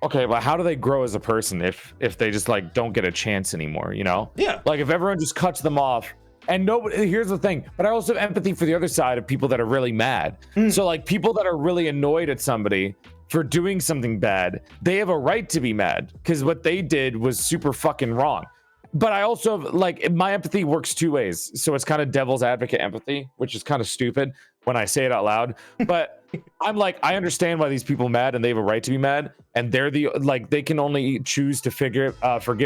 okay, but how do they grow as a person if they just like don't get a chance anymore, you know? Yeah. Like if everyone just cuts them off. And nobody, here's the thing, but I also have empathy for the other side of people that are really mad. So like people that are really annoyed at somebody for doing something bad, they have a right to be mad because what they did was super fucking wrong. But I also have, like, my empathy works two ways. So it's kind of devil's advocate empathy, which is kind of stupid when I say it out loud. But I'm like, I understand why these people are mad and they have a right to be mad. And they're they can only choose to forgive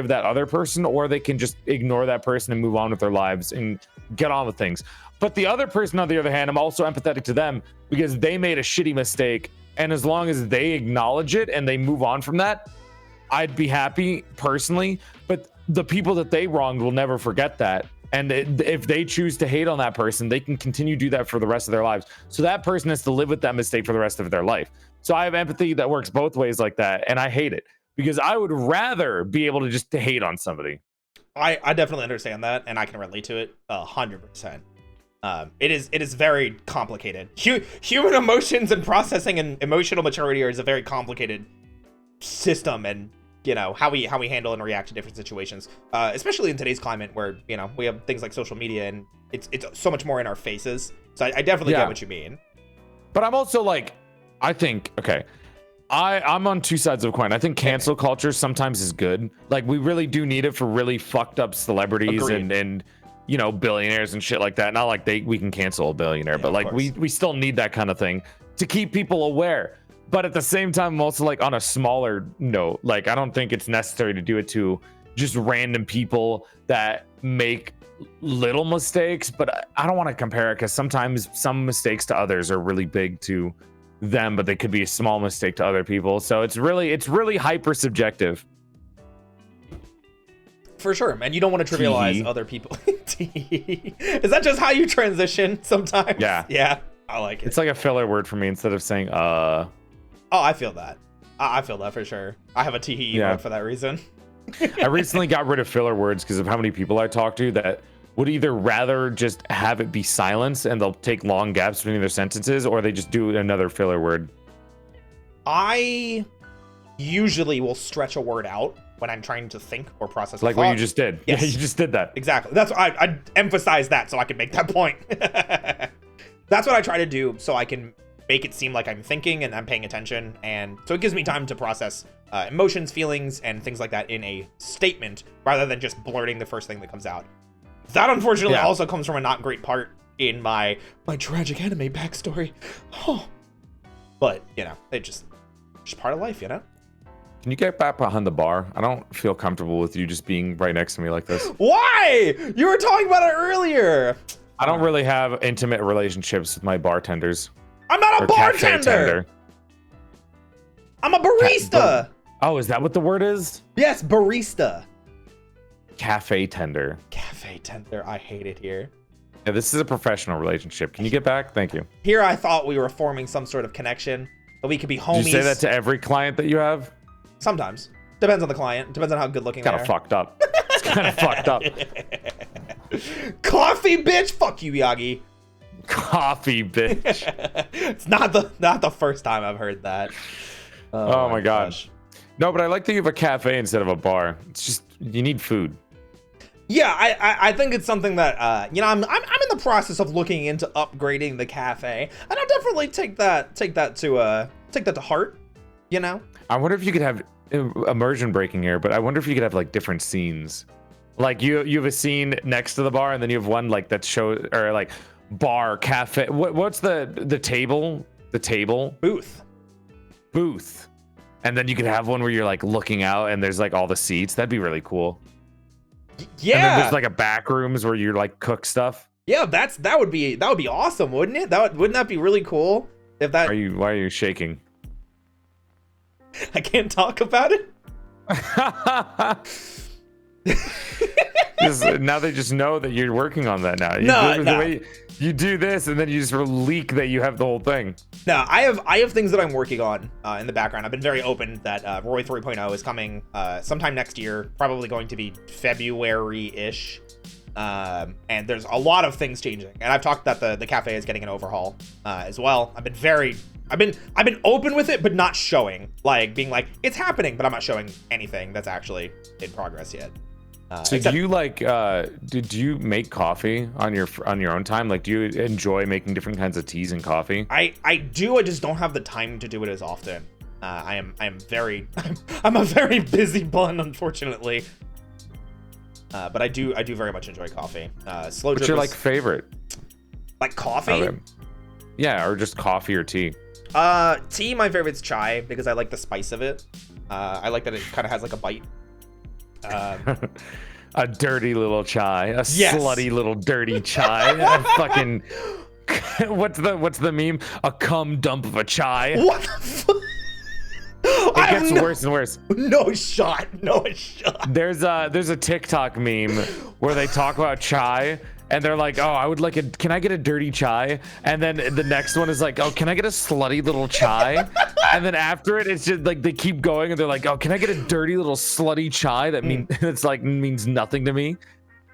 that other person, or they can just ignore that person and move on with their lives and get on with things. But the other person, on the other hand, I'm also empathetic to them because they made a shitty mistake. And as long as they acknowledge it and they move on from that, I'd be happy personally. But the people that they wronged will never forget that. And if they choose to hate on that person, they can continue to do that for the rest of their lives. So that person has to live with that mistake for the rest of their life. So I have empathy that works both ways like that. And I hate it because I would rather be able to just to hate on somebody. I definitely understand that, and I can relate to it 100%. It is very complicated. Human emotions and processing and emotional maturity is a very complicated system, and you know how we handle and react to different situations, especially in today's climate where we have things like social media and it's so much more in our faces. So I definitely get what you mean. But I'm also like, I think, okay, I'm on two sides of a coin. I think cancel culture sometimes is good. Like we really do need it for really fucked up celebrities and billionaires and shit like that. Not like we can cancel a billionaire, but like we still need that kind of thing to keep people aware. But at the same time, I'm also like on a smaller note, like I don't think it's necessary to do it to just random people that make little mistakes. But I don't want to compare it because sometimes some mistakes to others are really big to them, but they could be a small mistake to other people. So it's really hyper subjective. For sure, man. You don't want to trivialize other people. Is that just how you transition sometimes? Yeah, I like it. It's like a filler word for me instead of saying Oh, I feel that. I feel that for sure. I have a tee word for that reason. I recently got rid of filler words because of how many people I talk to that would either rather just have it be silence and they'll take long gaps between their sentences, or they just do another filler word. I usually will stretch a word out when I'm trying to think or process. Like what you just did. Yes. Yeah, you just did that. Exactly. That's why I emphasize that so I can make that point. That's what I try to do so I can make it seem like I'm thinking and I'm paying attention, and so it gives me time to process emotions, feelings, and things like that in a statement rather than just blurting the first thing that comes out. That unfortunately also comes from a not great part in my tragic anime backstory. Oh. But it's just part of life, Can you get back behind the bar? I don't feel comfortable with you just being right next to me like this. Why? You were talking about it earlier. I don't really have intimate relationships with my bartenders. I'm not a cafe bartender. tender. I'm a barista. Oh, is that what the word is? Yes, barista. Cafe tender. Cafe tender. I hate it here. Yeah, this is a professional relationship. Can you get back? Thank you. Here I thought we were forming some sort of connection, that we could be homies. Did you say that to every client that you have? Sometimes. Depends on the client. Depends on how good looking they Kind are. of fucked up. It's kind of fucked up. Coffee, bitch. Fuck you, Yagi. Coffee, bitch. It's not the first time I've heard that. Oh my gosh. No, but I like that you have a cafe instead of a bar. It's just, you need food. Yeah, I think it's something that you know, I'm in the process of looking into upgrading the cafe, and I'll definitely take that to heart. You know. I wonder if you could have immersion breaking here, but I wonder if you could have like different scenes. Like you have a scene next to the bar, and then you have one like that shows, or like bar, cafe. What's the table? The table booth. And then you could have one where you're like looking out and there's like all the seats. That'd be really cool. Yeah. And then there's like a back rooms where you like cook stuff. Yeah, that would be awesome, wouldn't it? Wouldn't that be really cool? If that Why are you shaking? I can't talk about it. Now they just know that you're working on that now. No. The way you do this and then you just leak that you have the whole thing. No, I have things that I'm working on in the background. I've been very open that Roy 3.0 is coming sometime next year, probably going to be February-ish. And there's a lot of things changing. And I've talked that the cafe is getting an overhaul as well. I've been open with it, but not showing, like being like, it's happening, but I'm not showing anything that's actually in progress yet. So do you like do you make coffee on your own time? Like, do you enjoy making different kinds of teas and coffee? I do. I just don't have the time to do it as often. I'm a very busy bun, unfortunately. But I do very much enjoy coffee. Slow drip. What's your like favorite? Like coffee? Okay. Yeah, or just coffee or tea. Tea. My favorite's chai because I like the spice of it. I like that it kind of has like a bite. A dirty little chai, a Yes. slutty little dirty chai. A fucking what's the meme? A cum dump of a chai. What the fuck? It gets worse and worse. No shot. There's a TikTok meme where they talk about chai and they're like, oh, I would like can I get a dirty chai? And then the next one is like, oh, can I get a slutty little chai? And then after it, it's just like they keep going and they're like, oh, can I get a dirty little slutty chai? That means nothing to me.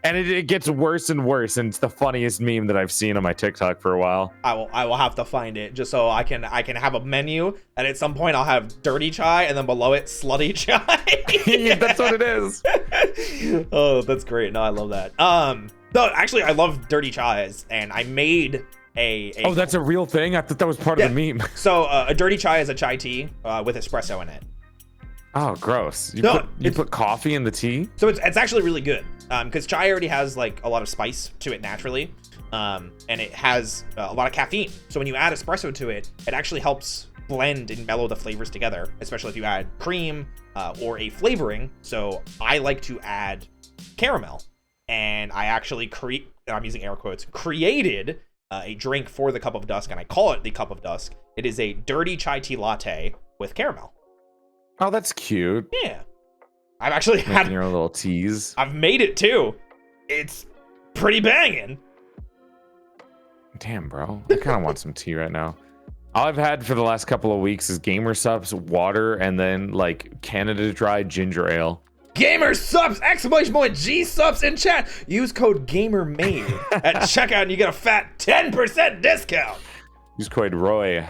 And it gets worse and worse, and it's the funniest meme that I've seen on my TikTok for a while. I will have to find it just so I can have a menu, and at some point I'll have dirty chai, and then below it slutty chai. Yeah, that's what it is. Oh, that's great. No, I love that. No, actually, I love dirty chais, and I made a Oh, that's a real thing? I thought that was part of the meme. So a dirty chai is a chai tea with espresso in it. Oh, gross. You put coffee in the tea? So it's actually really good because chai already has like a lot of spice to it naturally, and it has a lot of caffeine. So when you add espresso to it, it actually helps blend and mellow the flavors together, especially if you add cream or a flavoring. So I like to add caramel, and I actually I'm using air quotes, created a drink for the Cup of Dusk, and I call it the Cup of Dusk. It is a dirty chai tea latte with caramel. Oh, that's cute. Yeah. I've actually Making your own little teas. I've made it too. It's pretty banging. Damn, bro. I kind of want some tea right now. All I've had for the last couple of weeks is GamerSupps, water, and then like Canada Dry ginger ale. GamerSupps! Exclamation point GSupps in chat. Use code GamerMaid at checkout and you get a fat 10% discount. Use code Roy.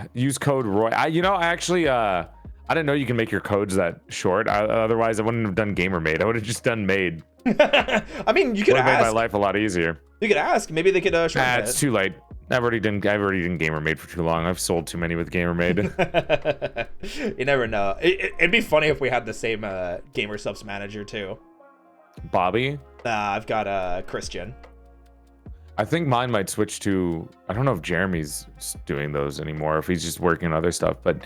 I didn't know you can make your codes that short. Otherwise, I wouldn't have done GamerMaid. I would have just done Maid. I mean, you could Would have made my ask. life a lot easier. You could ask. Maybe they could shorten It's it. too late. I've already done GamerMaid for too long. I've sold too many with GamerMaid. You never know. It'd be funny if we had the same GamerSupps manager too. Bobby? I've got Christian. I think mine might switch to, I don't know if Jeremy's doing those anymore, if he's just working on other stuff, but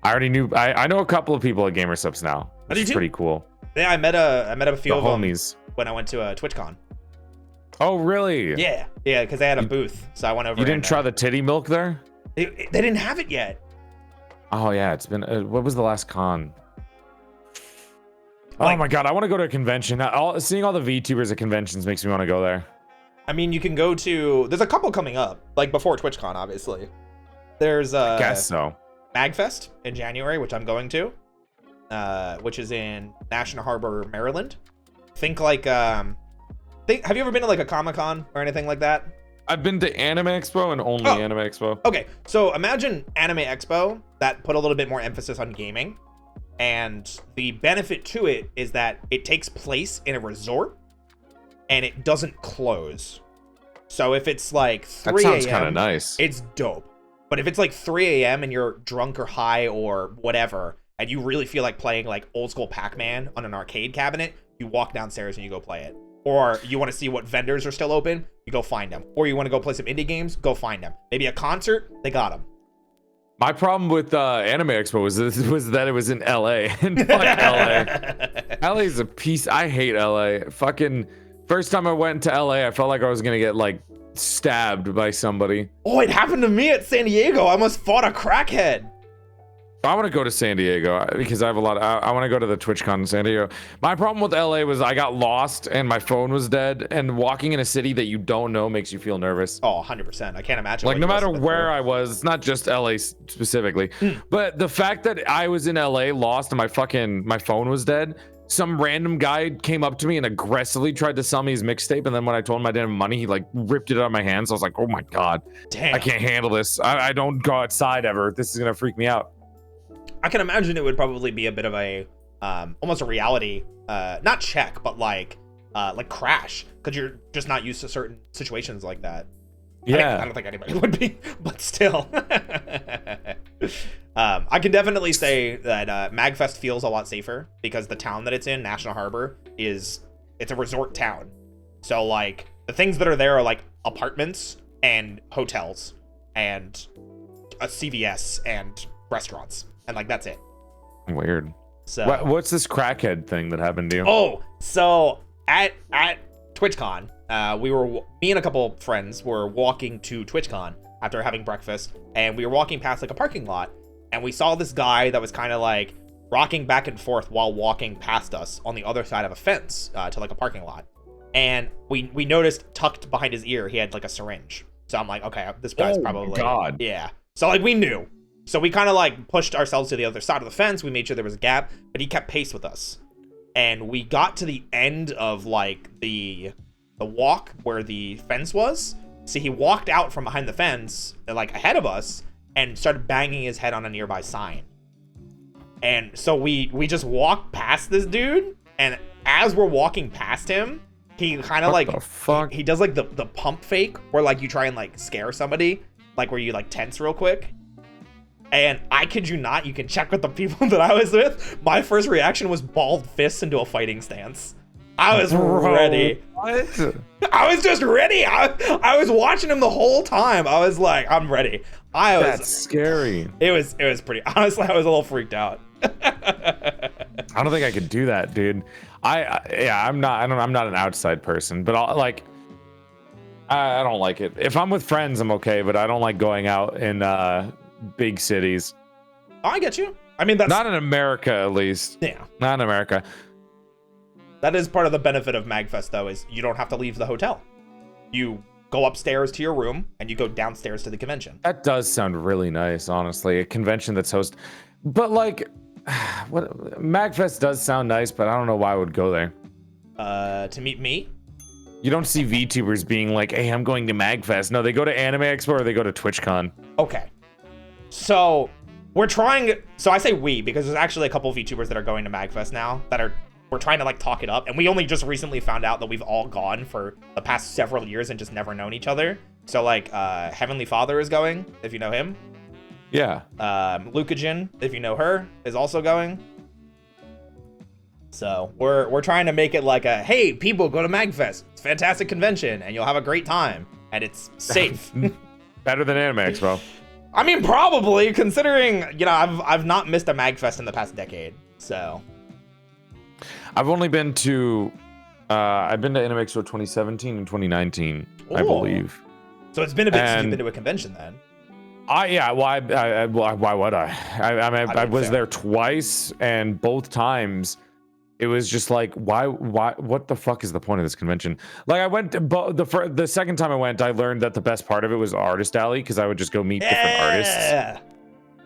I already knew. I know a couple of people at GamerSupps now. Which is pretty cool. Yeah, I met a few of homies them when I went to a TwitchCon. Oh, really? Yeah, because they had a booth, so I went over. You didn't try the titty milk there? They didn't have it yet. Oh yeah, it's been. What was the last con? Like, oh my god, I want to go to a convention. Seeing all the VTubers at conventions makes me want to go there. I mean, you can go to. There's a couple coming up, like before TwitchCon, obviously. There's I guess so. MagFest in January, which I'm going to, which is in National Harbor, Maryland. Think like have you ever been to like a Comic-Con or anything like that? I've been to Anime Expo and only Anime Expo. Okay, so imagine Anime Expo that put a little bit more emphasis on gaming. And the benefit to it is that it takes place in a resort and it doesn't close. So if it's like 3 a.m. That sounds kind of nice. It's dope. But if it's like 3 a.m. and you're drunk or high or whatever, and you really feel like playing like old school Pac-Man on an arcade cabinet, you walk downstairs and you go play it. Or you want to see what vendors are still open, you go find them. Or you want to go play some indie games, go find them. Maybe a concert, they got them. My problem with Anime Expo was that it was in LA. And fuck LA. LA is a piece. I hate LA. Fucking first time I went to LA, I felt like I was gonna get like stabbed by somebody. Oh, it happened to me at San Diego. I almost fought a crackhead. I want to go to San Diego because I have a lot. I want to go to the TwitchCon in San Diego. My problem with LA was I got lost and my phone was dead. And walking in a city that you don't know makes you feel nervous. Oh, 100%. I can't imagine. Like no matter where I was, it's not just LA specifically, but the fact that I was in LA lost and my phone was dead. Some random guy came up to me and aggressively tried to sell me his mixtape. And then when I told him I didn't have money, he like ripped it out of my hands. I was like, oh my God, damn, I can't handle this. I don't go outside ever. This is going to freak me out. I can imagine it would probably be a bit of a almost a reality not check, but like crash, because you're just not used to certain situations like that. Yeah, I don't think anybody would be, but still. I can definitely say that MagFest feels a lot safer because the town that it's in, National Harbor, it's a resort town. So like the things that are there are like apartments and hotels and a CVS and restaurants. And like that's it. Weird. So what's this crackhead thing that happened to you? Oh, so at TwitchCon, me and a couple friends were walking to TwitchCon after having breakfast, and we were walking past like a parking lot, and we saw this guy that was kind of like rocking back and forth while walking past us on the other side of a fence to like a parking lot. And we noticed tucked behind his ear, he had like a syringe. So I'm like, okay, this guy's probably God. Yeah. So like we knew. So we kind of like pushed ourselves to the other side of the fence. We made sure there was a gap, but he kept pace with us. And we got to the end of like the walk where the fence was. So he walked out from behind the fence, like ahead of us, and started banging his head on a nearby sign. And so we just walked past this dude, and as we're walking past him, he kind of like he does like the pump fake where like you try and like scare somebody, like where you like tense real quick. And I kid you not, you can check with the people that I was with. My first reaction was balled fists into a fighting stance. I was ready. What? I was just ready. I was watching him the whole time. I was like, I'm ready. That's scary. It was pretty. Honestly, I was a little freaked out. I don't think I could do that, dude. I'm not an outside person, but I don't like it. If I'm with friends, I'm okay, but I don't like going out in big cities. Oh, I get you. I mean, that's not in America, at least. Yeah, not in America. That is part of the benefit of MagFest, though, is you don't have to leave the hotel. You go upstairs to your room and you go downstairs to the convention. That does sound really nice, honestly. A convention that's but like, what MagFest does sound nice, but I don't know why I would go there. To meet me? You don't see VTubers being like, hey, I'm going to MagFest. No, they go to Anime Expo or they go to TwitchCon. Okay. So we're trying, so I say we, because there's actually a couple of VTubers that are going to MagFest now we're trying to like talk it up. And we only just recently found out that we've all gone for the past several years and just never known each other. So like Heavenly Father is going, if you know him. Yeah. Lucajin, if you know her, is also going. So we're trying to make it like a, hey, people, go to MagFest. It's a fantastic convention and you'll have a great time and it's safe. Better than Anime Expo. I mean, probably, considering, you know, I've not missed a MagFest in the past decade, so. I've only been to I've been to Anime Expo 2017 and 2019, I Ooh. believe. So it's been a bit since you've And- been to a convention then. Yeah, why would I? I mean, I was fair. there twice, and both times it was just like, why, what the fuck is the point of this convention? Like, I went to, the second time I went, I learned that the best part of it was Artist Alley, because I would just go meet different artists. Yeah.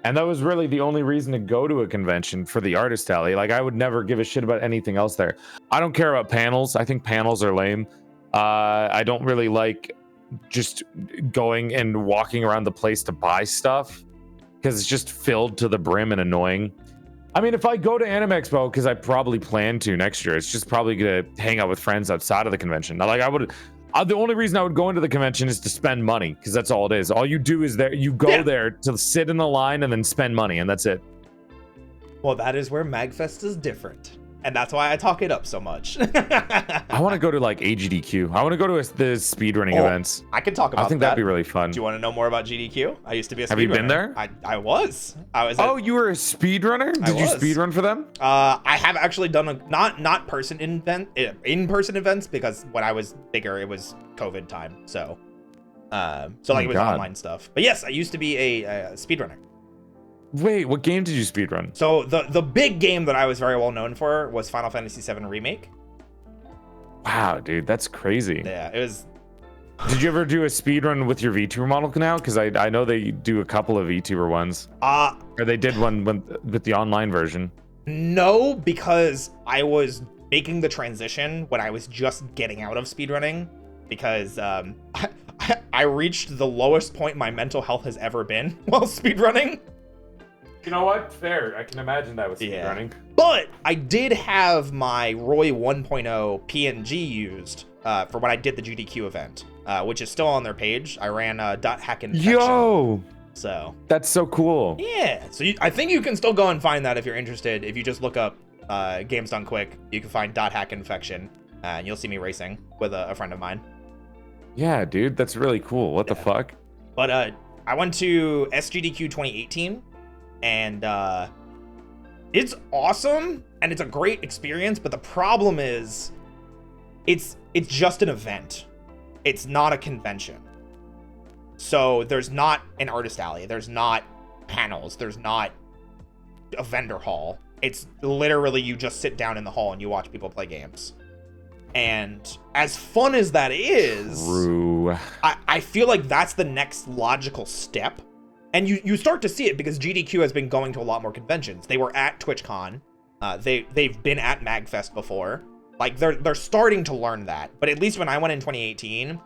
And that was really the only reason to go to a convention, for the Artist Alley. Like, I would never give a shit about anything else there. I don't care about panels. I think panels are lame. I don't really like just going and walking around the place to buy stuff, because it's just filled to the brim and annoying. I mean, if I go to Anime Expo, because I probably plan to next year, it's just probably gonna hang out with friends outside of the convention. Like, the only reason I would go into the convention is to spend money, because that's all it is. All you do is you go there to sit in the line and then spend money, and that's it. Well, that is where MagFest is different. And that's why I talk it up so much. I want to go to like AGDQ. I want to go to the speedrunning events. I can talk about that. I think that'd be really fun. Do you want to know more about GDQ? I used to be a speedrunner. Have you been there? I was. Oh, you were a speedrunner? Did you speedrun for them? I have actually done not in-person events, because when I was bigger, it was COVID time. So, it was online stuff. But yes, I used to be a speedrunner. Wait, what game did you speedrun? So the big game that I was very well known for was Final Fantasy VII Remake. Wow, dude, that's crazy. Yeah, it was. Did you ever do a speedrun with your VTuber model now? Because I know they do a couple of VTuber ones. Or they did one with the online version. No, because I was making the transition when I was just getting out of speedrunning, because I reached the lowest point my mental health has ever been while speedrunning. You know what? Fair. I can imagine that with speedrunning. But I did have my Roy 1.0 PNG used for when I did the GDQ event, which is still on their page. I ran .hack infection. Yo! So. That's so cool. Yeah. So I think you can still go and find that if you're interested. If you just look up Games Done Quick, you can find .hack infection, and you'll see me racing with a friend of mine. Yeah, dude. That's really cool. What the fuck? But I went to SGDQ 2018. And it's awesome, and it's a great experience, but the problem is it's just an event. It's not a convention. So there's not an artist alley, there's not panels, there's not a vendor hall. It's literally you just sit down in the hall and you watch people play games. And as fun as that is, True. I feel like that's the next logical step. And you start to see it because GDQ has been going to a lot more conventions. They were at TwitchCon. They've been at MagFest before. Like, they're starting to learn that. But at least when I went in 2018,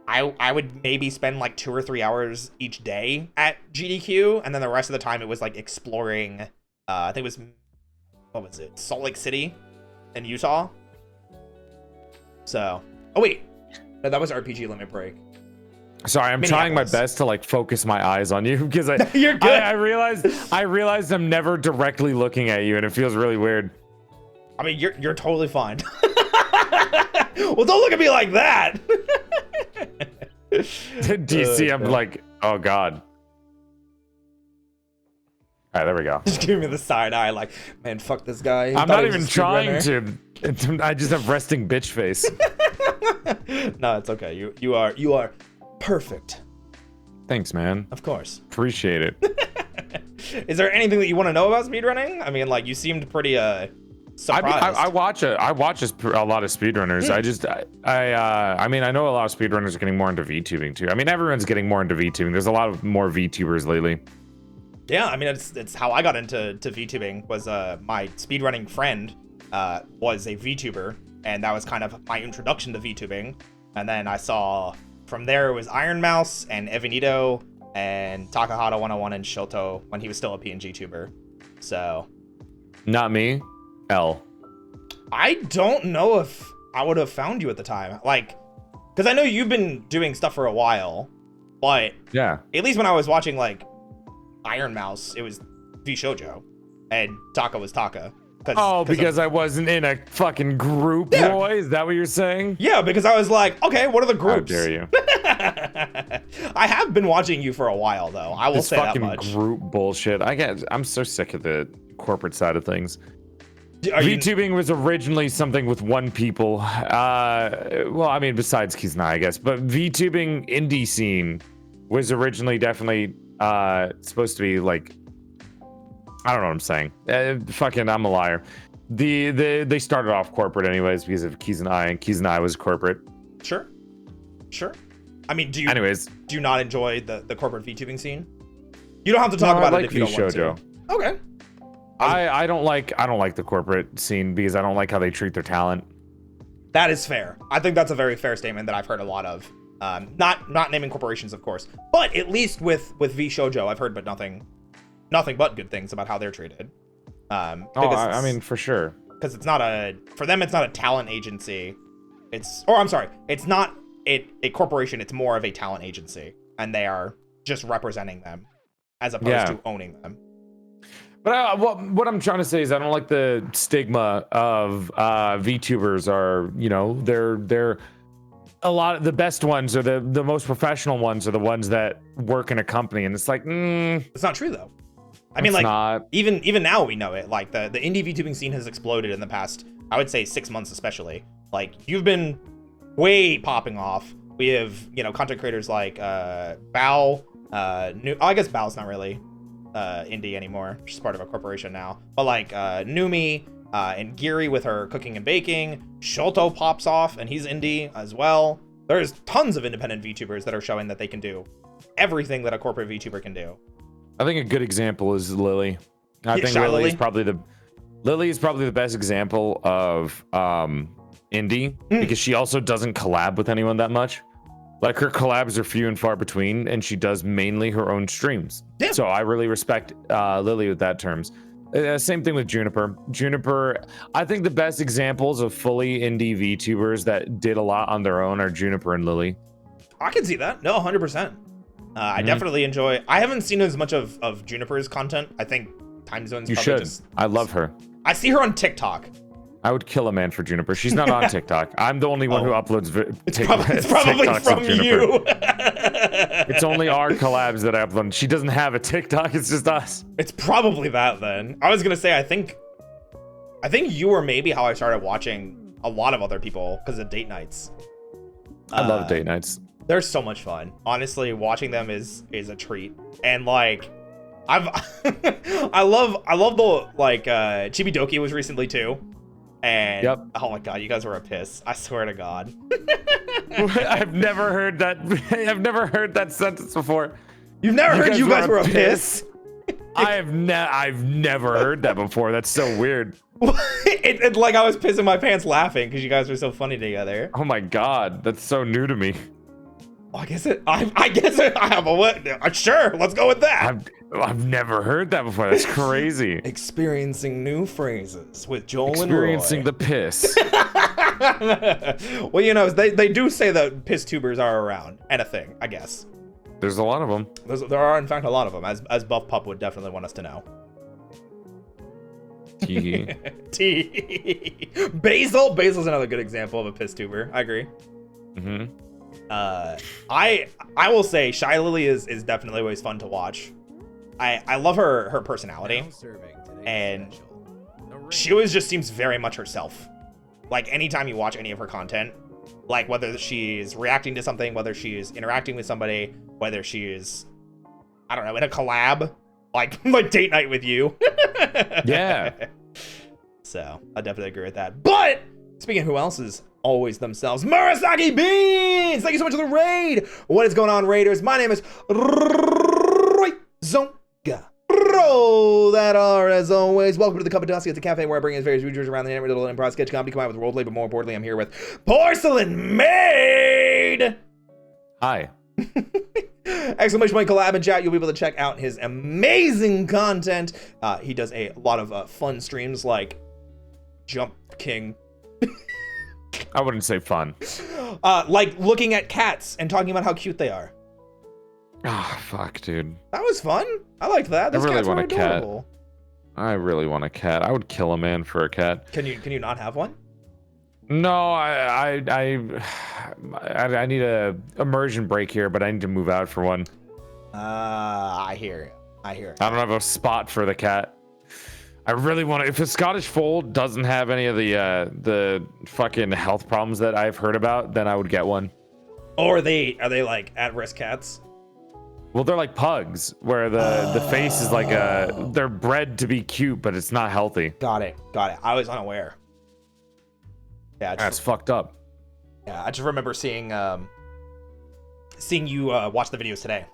I would maybe spend like 2 or 3 hours each day at GDQ, and then the rest of the time it was like exploring. I think it was, what was it, Salt Lake City in Utah. So, oh wait, no, that was RPG Limit Break. Sorry, I'm trying my best to like focus my eyes on you, because You're good. I realized I'm never directly looking at you, and it feels really weird. I mean, you're totally fine. Well, don't look at me like that. Do you see? I'm like, oh god. All right, there we go. Just give me the side eye, like, man, fuck this guy. I'm not even trying to. I just have resting bitch face. No, it's okay. You are perfect. Thanks, man. Of course. Appreciate it. Is there anything that you want to know about speedrunning? I mean, like, you seemed pretty surprised. I watch a lot of speedrunners. I mean, I know a lot of speedrunners are getting more into VTubing too. I mean, everyone's geting more into VTubing. There's a lot of more VTubers lately. Yeah, I mean, it's how I got into VTubing. Was my speedrunning friend was a VTuber, and that was kind of my introduction to VTubing. And then I saw from there it was Iron Mouse and Evanito and Takahata 101 and Shoto when he was still a PNG tuber. So, not me. L. I don't know if I would have found you at the time, like, because I know you've been doing stuff for a while, but yeah, at least when I was watching like Iron Mouse, it was V Shoujo, and Taka was Taka. Because I wasn't in a fucking group, yeah. Roy? Is that what you're saying? Yeah, because I was like, okay, what are the groups? How dare you? I have been watching you for a while, though. I will This say that fucking much. group bullshit. I'm so sick of the corporate side of things. Are you- VTubing was originally something with one people. Well, I mean, besides Keith and I guess, but VTubing indie scene was originally definitely supposed to be like, I don't know what I'm saying. Fucking, I'm a liar. They started off corporate anyways because of Keys and I was corporate. Sure. I mean, do you not enjoy the corporate VTubing scene? You don't have to talk about it if you don't want to. Okay. I don't like the corporate scene because I don't like how they treat their talent. That is fair. I think that's a very fair statement that I've heard a lot of. Not naming corporations, of course, but at least with V Shoujo, I've heard nothing but good things about how they're treated. I mean, for sure. Because it's not a talent agency. It's not a corporation. It's more of a talent agency, and they are just representing them as opposed to owning them. But what I'm trying to say is I don't like the stigma of VTubers are, they're a lot of the best ones or the most professional ones are the ones that work in a company, and it's like, it's not true though. I mean, like, even now we know it. Like the indie VTubing scene has exploded in the past, I would say 6 months especially. Like, you've been way popping off. We have, content creators like Bao. I guess Bao's not really indie anymore. She's part of a corporation now. But like Numi and Giri with her cooking and baking. Shoto pops off and he's indie as well. There's tons of independent VTubers that are showing that they can do everything that a corporate VTuber can do. I think a good example is Lily. I think Lily is probably the best example of indie because she also doesn't collab with anyone that much. Like, her collabs are few and far between, and she does mainly her own streams. Yeah. So I really respect Lily with that terms. Same thing with Juniper. I think the best examples of fully indie VTubers that did a lot on their own are Juniper and Lily. I can see that. No, 100%. I definitely enjoy. I haven't seen as much of Juniper's content. I think Time Zone's you probably should. I love her. I see her on TikTok. I would kill a man for Juniper. She's not on TikTok. I'm the only one who uploads it's probably from you. It's only our collabs that I upload. She doesn't have a TikTok. It's just us. It's probably that then. I was gonna say I think you were maybe how I started watching a lot of other people because of date nights. I love date nights. They're so much fun. Honestly, watching them is a treat. And like, I love the like Chibidoki was recently too. And oh my god, you guys were a piss. I swear to God. I've never heard that. I've never heard that sentence before. You've never heard you guys were a piss? I've never heard that before. That's so weird. It like I was pissing my pants laughing because you guys were so funny together. Oh my god, that's so new to me. I guess I have a what? Sure, let's go with that. I've never heard that before. That's crazy. Experiencing new phrases with Joel and Roy. Experiencing the piss. Well, they do say that piss tubers are around and a thing, I guess. There's a lot of them. There are, in fact, a lot of them, as Buff Pup would definitely want us to know. Tee. Basil's another good example of a piss tuber. I agree. Mm-hmm. I will say Shy Lily is definitely always fun to watch. I love her personality, and she always just seems very much herself. Like, anytime you watch any of her content, like whether she's reacting to something, whether she's interacting with somebody, whether she's, I don't know, in a collab, like date night with you. Yeah. So I definitely agree with that. But speaking of who else is always themselves, Murasaki Beans! Thank you so much for the raid! What is going on, Raiders? My name is royzoga. Roll that R as always. Welcome to the Cup of Dusty. It's a cafe where I bring in various VTubers around the neighborhood, little improv sketch comedy, combined with roleplay, but more importantly, I'm here with Porcelain Maid! Hi. Exclamation point collab and chat. You'll be able to check out his amazing content. He does a lot of fun streams like Jump King. I wouldn't say fun. Like looking at cats and talking about how cute they are. Ah, oh, fuck, dude. That was fun. I liked that. Those cats were adorable. I really want a cat. I would kill a man for a cat. Can you not have one? No, I need a immersion break here, but I need to move out for one. I hear you. I hear it. I don't have a spot for the cat. I really want to. If a Scottish fold doesn't have any of the fucking health problems that I've heard about, then I would get one. Or are they like at-risk cats? Well, they're like pugs, where the face is like they're bred to be cute, but it's not healthy. Got it. I was unaware. Yeah, That's fucked up. Yeah, I just remember seeing you watch the videos today,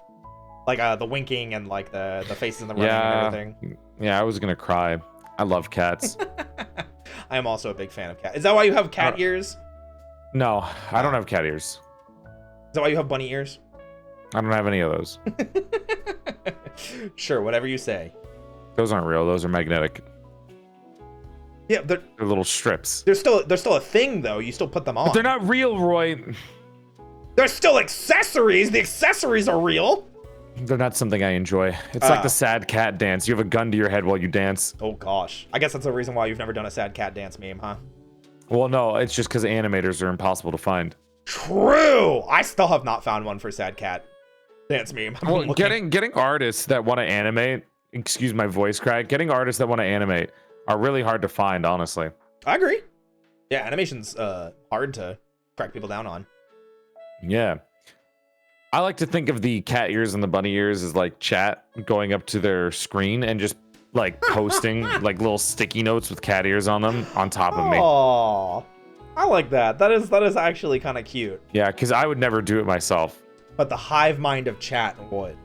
like the winking and like the faces and the running and everything. Yeah, I was gonna cry. I love cats. I am also a big fan of cats. Is that why you have cat ears? No, I don't have cat ears. Is that why you have bunny ears? I don't have any of those. Sure, whatever you say. Those aren't real. Those are magnetic. Yeah, They're little strips. they're still a thing though. You still put them on. But they're not real, Roy. They're still accessories. The accessories are real. They're not something I enjoy. It's like the sad cat dance. You have a gun to your head while you dance. Oh gosh, I guess that's the reason why you've never done a sad cat dance meme, huh? Well, no, it's just because animators are impossible to find. True. I still have not found one for sad cat dance meme. Well, getting artists that want to animate, excuse my voice crack, getting artists that want to animate are really hard to find, honestly. I agree. Yeah, animation's hard to crack people down on. Yeah. I like to think of the cat ears and the bunny ears as like chat going up to their screen and just like posting like little sticky notes with cat ears on them on top of me. Oh, I like that. That is actually kind of cute. Yeah, because I would never do it myself. But the hive mind of chat would.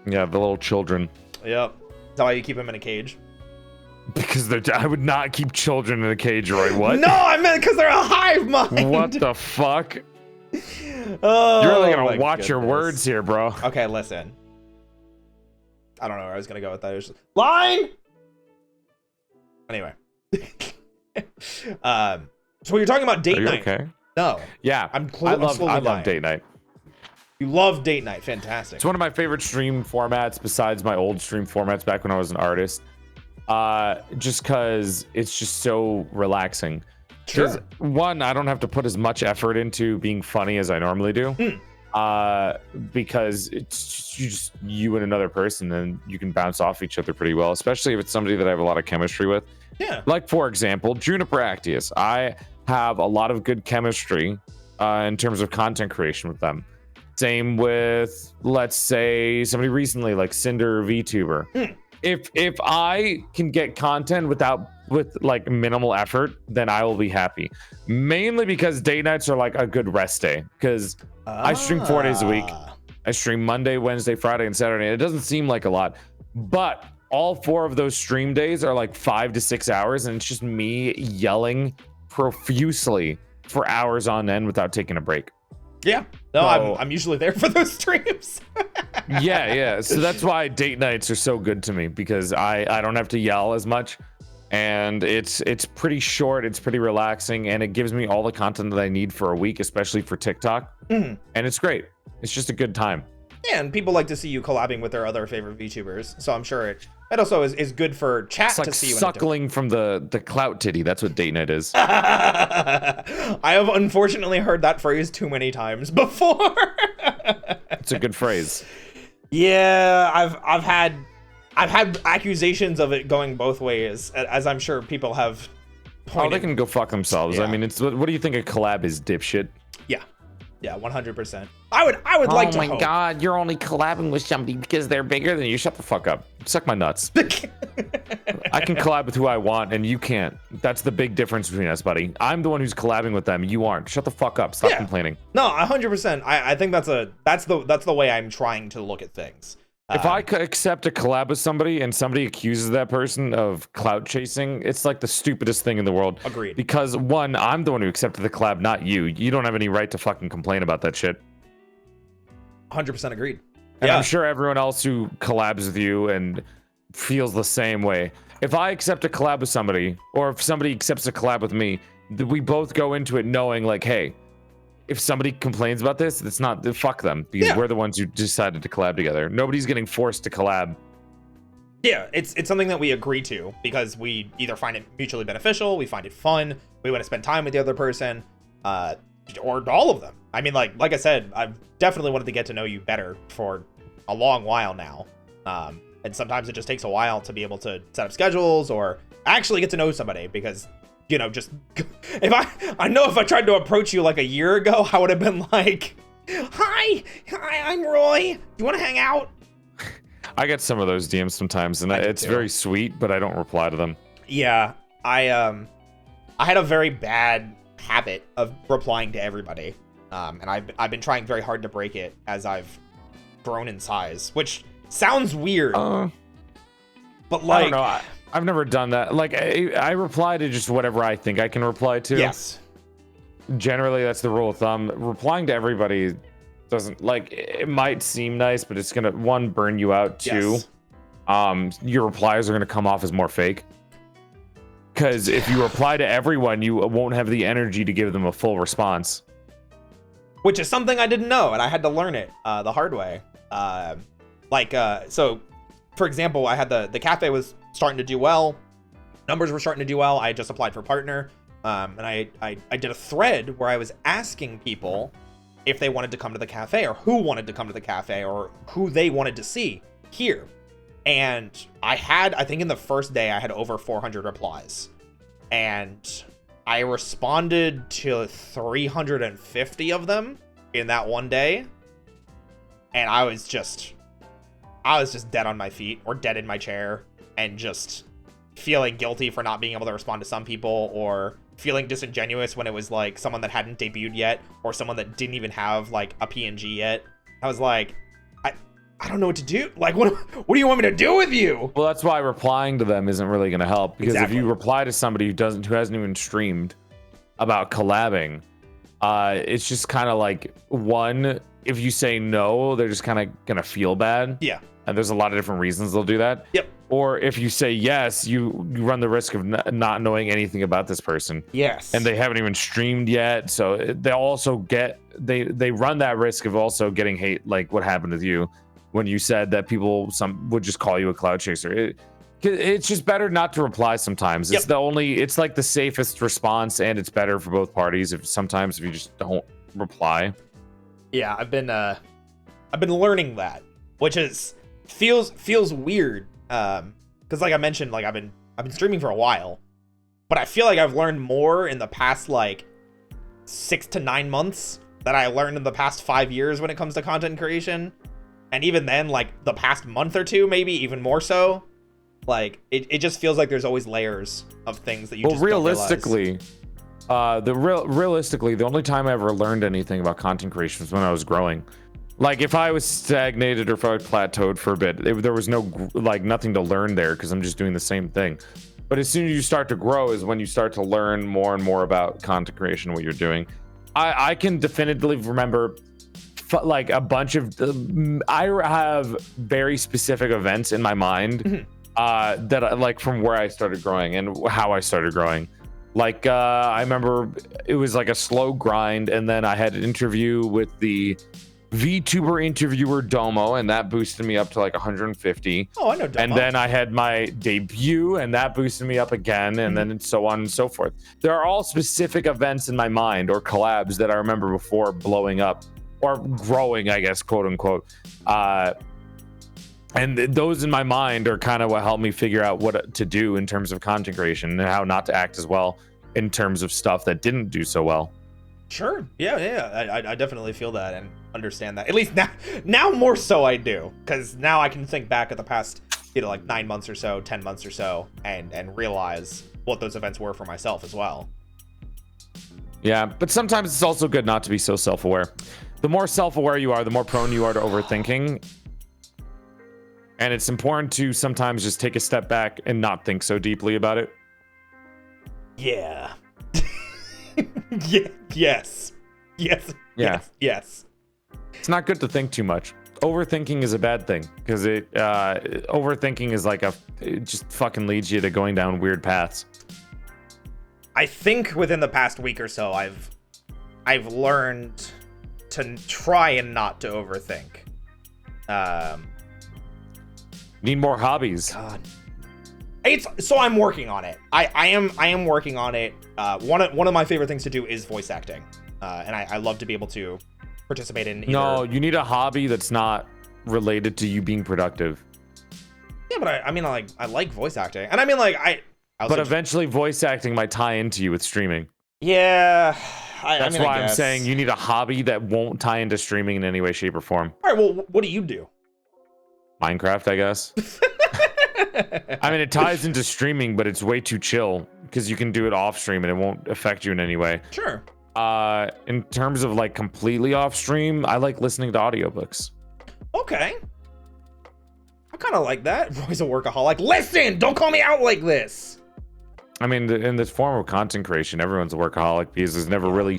Yeah, the little children. Yep. Is that why you keep them in a cage? Because I would not keep children in a cage, Roy. What? No, I meant because they're a hive mind. What the fuck? Oh, You're really gonna my watch your goodness. words here, bro. Okay, listen. I don't know where I was gonna go with that. It was just... Line. Anyway. So you're talking about date Are you night. okay? No. Yeah, I I love dying. date night. You love date night. Fantastic. It's one of my favorite stream formats besides my old stream formats back when I was an artist. Just because it's just so relaxing. Because one, I don't have to put as much effort into being funny as I normally do. Because it's just you and another person, and you can bounce off each other pretty well, especially if it's somebody that I have a lot of chemistry with. Yeah. Like, for example, Juniper Actius. I have a lot of good chemistry in terms of content creation with them. Same with, let's say, somebody recently like Cinder VTuber. If I can get content with like minimal effort, then I will be happy. Mainly because date nights are like a good rest day. Because I stream 4 days a week. I stream Monday, Wednesday, Friday, and Saturday. And it doesn't seem like a lot, but all 4 of those stream days are like 5 to 6 hours, and it's just me yelling profusely for hours on end without taking a break. Yeah. No, So- I'm usually there for those streams. Yeah. So that's why date nights are so good to me, because I don't have to yell as much, and it's pretty short, it's pretty relaxing, and it gives me all the content that I need for a week, especially for TikTok. And it's great. It's just a good time. Yeah, and people like to see you collabing with their other favorite VTubers, so I'm sure it also is good for chat It's like to see you. suckling from the clout titty. That's what date night is. I have unfortunately heard that phrase too many times before. It's a good phrase. Yeah, I've had accusations of it going both ways, as I'm sure people have pointed. Oh, they can go fuck themselves. Yeah. I mean, it's what do you think a collab is, dipshit? Yeah, 100%. I would like to hope. God, you're only collabing with somebody because they're bigger than you. Shut the fuck up. Suck my nuts. I can collab with who I want, and you can't. That's the big difference between us, buddy. I'm the one who's collabing with them. You aren't. Shut the fuck up. Stop complaining. No, 100%. I think that's the way I'm trying to look at things. If I could accept a collab with somebody and somebody accuses that person of clout chasing, it's like the stupidest thing in the world. Agreed. Because one, I'm the one who accepted the collab, not you. You don't have any right to fucking complain about that shit. 100% agreed. And Yeah. I'm sure everyone else who collabs with you and feels the same way. If I accept a collab with somebody, or if somebody accepts a collab with me, we both go into it knowing like, hey, if somebody complains about this, it's not, fuck them, because we're the ones who decided to collab together. Nobody's getting forced to collab. Yeah, it's something that we agree to because we either find it mutually beneficial, we find it fun, we want to spend time with the other person, or all of them. I mean, like I said, I've definitely wanted to get to know you better for a long while now. And sometimes it just takes a while to be able to set up schedules or actually get to know somebody because, you know, just if I know if I tried to approach you like a year ago, I would have been like, hi, I'm Roy. Do you want to hang out? I get some of those DMs sometimes, and it's very sweet, but I don't reply to them. Yeah, I had a very bad habit of replying to everybody, and I've been trying very hard to break it as I've grown in size, which sounds weird, but like, I don't know. I've never done that. Like, I reply to just whatever I think I can reply to. Yes. Generally, that's the rule of thumb. Replying to everybody doesn't, like, it might seem nice, but it's gonna, one, burn you out. Two, Yes. Your replies are gonna come off as more fake. Because if you reply to everyone, you won't have the energy to give them a full response. Which is something I didn't know, and I had to learn it the hard way. So, for example, I had the cafe was starting to do well. Numbers were starting to do well. I had just applied for partner. And I did a thread where I was asking people if they wanted to come to the cafe or who wanted to come to the cafe or who they wanted to see here. And I think in the first day I had over 400 replies. And I responded to 350 of them in that one day. And I was just dead on my feet or dead in my chair and just feeling guilty for not being able to respond to some people or feeling disingenuous when it was like someone that hadn't debuted yet or someone that didn't even have like a PNG yet. I was like, I don't know what to do. Like, what do you want me to do with you? Well, that's why replying to them isn't really going to help, because Exactly. if you reply to somebody who hasn't even streamed about collabing, it's just kind of like, one, if you say no, they're just kind of going to feel bad. Yeah. And there's a lot of different reasons they'll do that. Yep. Or if you say yes, you run the risk of not knowing anything about this person. Yes. And they haven't even streamed yet. So they also they run that risk of also getting hate, like what happened with you when you said that some would just call you a cloud chaser. It's just better not to reply sometimes. It's it's like the safest response, and it's better for both parties if you just don't reply. Yeah, I've been learning that, which feels weird. Because like I mentioned, like I've been streaming for a while, but I feel like I've learned more in the past like 6 to 9 months than I learned in the past 5 years when it comes to content creation. And even then, like the past month or two, maybe even more so. Like it just feels like there's always layers of things that you just realistically, realistically, the only time I ever learned anything about content creation was when I was growing. Like if I was stagnated or if I was plateaued for a bit, there was nothing to learn there because I'm just doing the same thing. But as soon as you start to grow is when you start to learn more and more about content creation, what you're doing. I can definitively remember like a bunch of I have very specific events in my mind that like from where I started growing and how I started growing. Like I remember it was like a slow grind, and then I had an interview with the VTuber interviewer Domo, and that boosted me up to like 150. Oh, I know Domo. And then I had my debut, and that boosted me up again, and then so on and so forth. There are all specific events in my mind or collabs that I remember before blowing up or growing, I guess, quote unquote. And those in my mind are kind of what helped me figure out what to do in terms of content creation and how not to act as well in terms of stuff that didn't do so well. Sure. Yeah. I definitely feel that and understand that. At least now more so I do, because now I can think back at the past, like 9 months or so, 10 months or so, and realize what those events were for myself as well. Yeah, but sometimes it's also good not to be so self-aware. The more self-aware you are, the more prone you are to overthinking. And it's important to sometimes just take a step back and not think so deeply about it. Yeah. Yes. Yes. It's not good to think too much. Overthinking is a bad thing because overthinking is like it just fucking leads you to going down weird paths. I think within the past week or so, I've learned to try and not to overthink. Need more hobbies. God. So I'm working on it. I am working on it. One of my favorite things to do is voice acting, and I love to be able to participate in. No, you need a hobby that's not related to you being productive. Yeah, but I mean, I like voice acting, and I mean, like But eventually, voice acting might tie into you with streaming. Yeah, that's why I'm saying you need a hobby that won't tie into streaming in any way, shape, or form. All right. Well, what do you do? Minecraft, I guess. I mean, it ties into streaming, but it's way too chill because you can do it off stream and it won't affect you in any way. Sure. In terms of like completely off stream, I like listening to audiobooks. Okay. I kind of like that. Roy's a workaholic. Listen, don't call me out like this. I mean, in this form of content creation, everyone's a workaholic because there's never really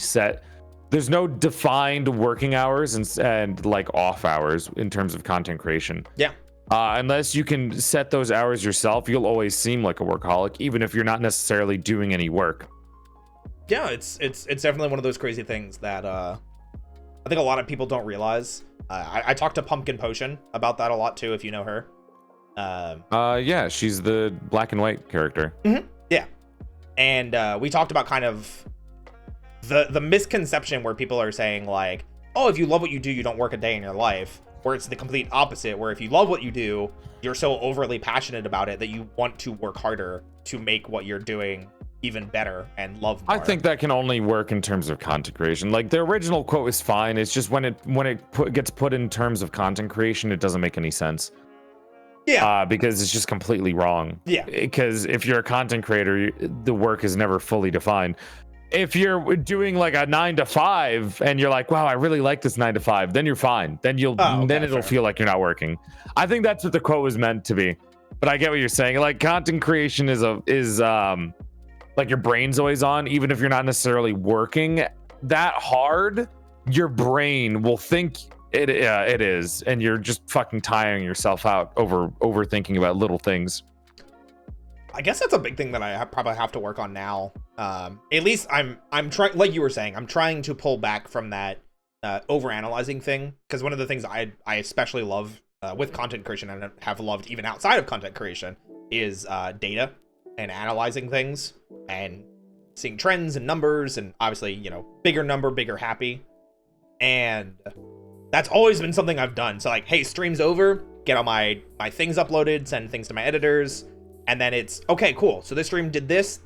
there's no defined working hours and like off hours in terms of content creation. Yeah. Unless you can set those hours yourself, you'll always seem like a workaholic, even if you're not necessarily doing any work. Yeah, it's definitely one of those crazy things that I think a lot of people don't realize. I talked to Pumpkin Potion about that a lot too, if you know her. Yeah, she's the black and white character. Mm-hmm. Yeah, and we talked about kind of the misconception where people are saying like, oh, if you love what you do, you don't work a day in your life. Where it's the complete opposite, where if you love what you do, you're so overly passionate about it that you want to work harder to make what you're doing even better and love more. I think that can only work in terms of content creation. Like the original quote is fine. It's just when it gets put in terms of content creation, it doesn't make any sense. Yeah. Because it's just completely wrong. Yeah. Because if you're a content creator, the work is never fully defined. If you're doing like a 9 to 5 and you're like, wow, I really like this 9 to 5, then you're fine. Then it'll feel like you're not working. I think that's what the quote was meant to be. But I get what you're saying. Like content creation is like your brain's always on, even if you're not necessarily working that hard, your brain will think it is, and you're just fucking tiring yourself out overthinking about little things. I guess that's a big thing that I probably have to work on now. At least I'm trying, like you were saying, I'm trying to pull back from that overanalyzing thing, because one of the things I especially love with content creation and have loved even outside of content creation is data and analyzing things and seeing trends and numbers, and obviously, you know, bigger number, bigger happy. And that's always been something I've done. So like, hey, stream's over, get all my things uploaded, send things to my editors. And then it's, okay, cool. So this stream did this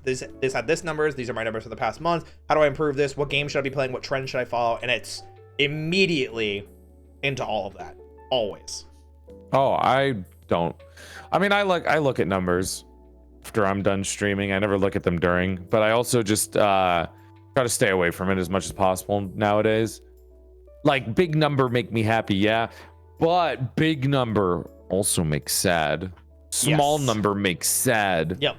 had this numbers. These are my numbers for the past month. How do I improve this? What game should I be playing? What trend should I follow? And it's immediately into all of that. Always. Oh, I don't. I mean, I look at numbers after I'm done streaming. I never look at them during, but I also just try to stay away from it as much as possible nowadays. Like big number make me happy, yeah, but big number also makes sad. Small number makes sad. Yep.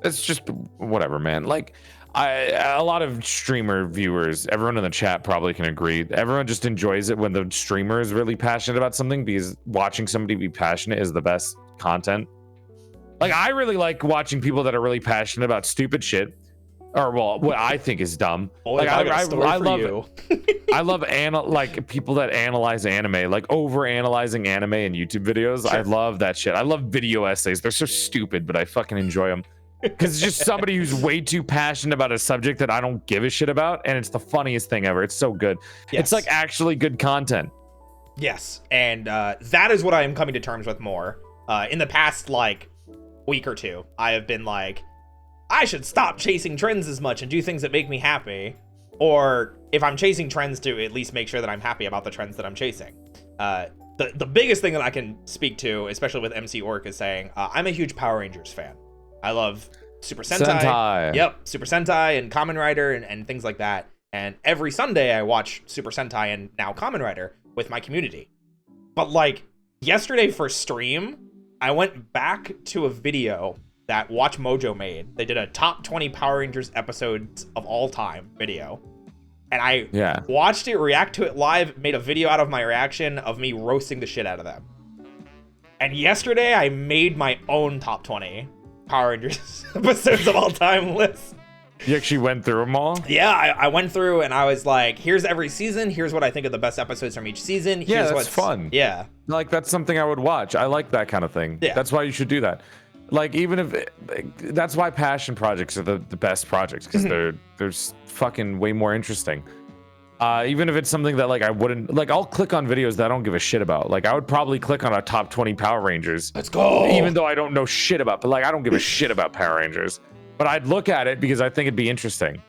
It's just whatever, man. Like a lot of streamer viewers, everyone in the chat probably can agree. Everyone just enjoys it when the streamer is really passionate about something, because watching somebody be passionate is the best content. Like I really like watching people that are really passionate about stupid shit, or well, what I think is dumb. Boy, like I love you. I love like people that analyze anime, like over analyzing anime in YouTube videos. Sure. I love that shit. I love video essays. They're so stupid, but I fucking enjoy them. Because it's just somebody who's way too passionate about a subject that I don't give a shit about, and it's the funniest thing ever. It's so good. Yes. It's like actually good content. Yes, and that is what I am coming to terms with more. In the past, like, week or two, I have been like, I should stop chasing trends as much and do things that make me happy. Or if I'm chasing trends, to at least make sure that I'm happy about the trends that I'm chasing. The biggest thing that I can speak to, especially with MC Orc, is saying, I'm a huge Power Rangers fan. I love Super Sentai. Yep, Super Sentai and Kamen Rider and things like that. And every Sunday I watch Super Sentai and now Kamen Rider with my community. But like yesterday for stream, I went back to a video that Watch Mojo made. They did a top 20 Power Rangers episodes of all time video. And I watched it, react to it live, made a video out of my reaction of me roasting the shit out of them. And yesterday I made my own top 20 Power Rangers episodes of all time list. You actually went through them all? Yeah, I went through and I was like, here's every season. Here's what I think of the best episodes from each season. Here's Yeah, that's what's fun. Yeah. Like, that's something I would watch. I like that kind of thing. Yeah. That's why you should do that. Like, even if that's why passion projects are the best projects, because they're fucking way more interesting. Even if it's something that like I wouldn't like, I'll click on videos that I don't give a shit about. Like, I would probably click on a top 20 Power Rangers. Let's go. Even though I don't know shit about, but like, I don't give a shit about Power Rangers. But I'd look at it because I think it'd be interesting.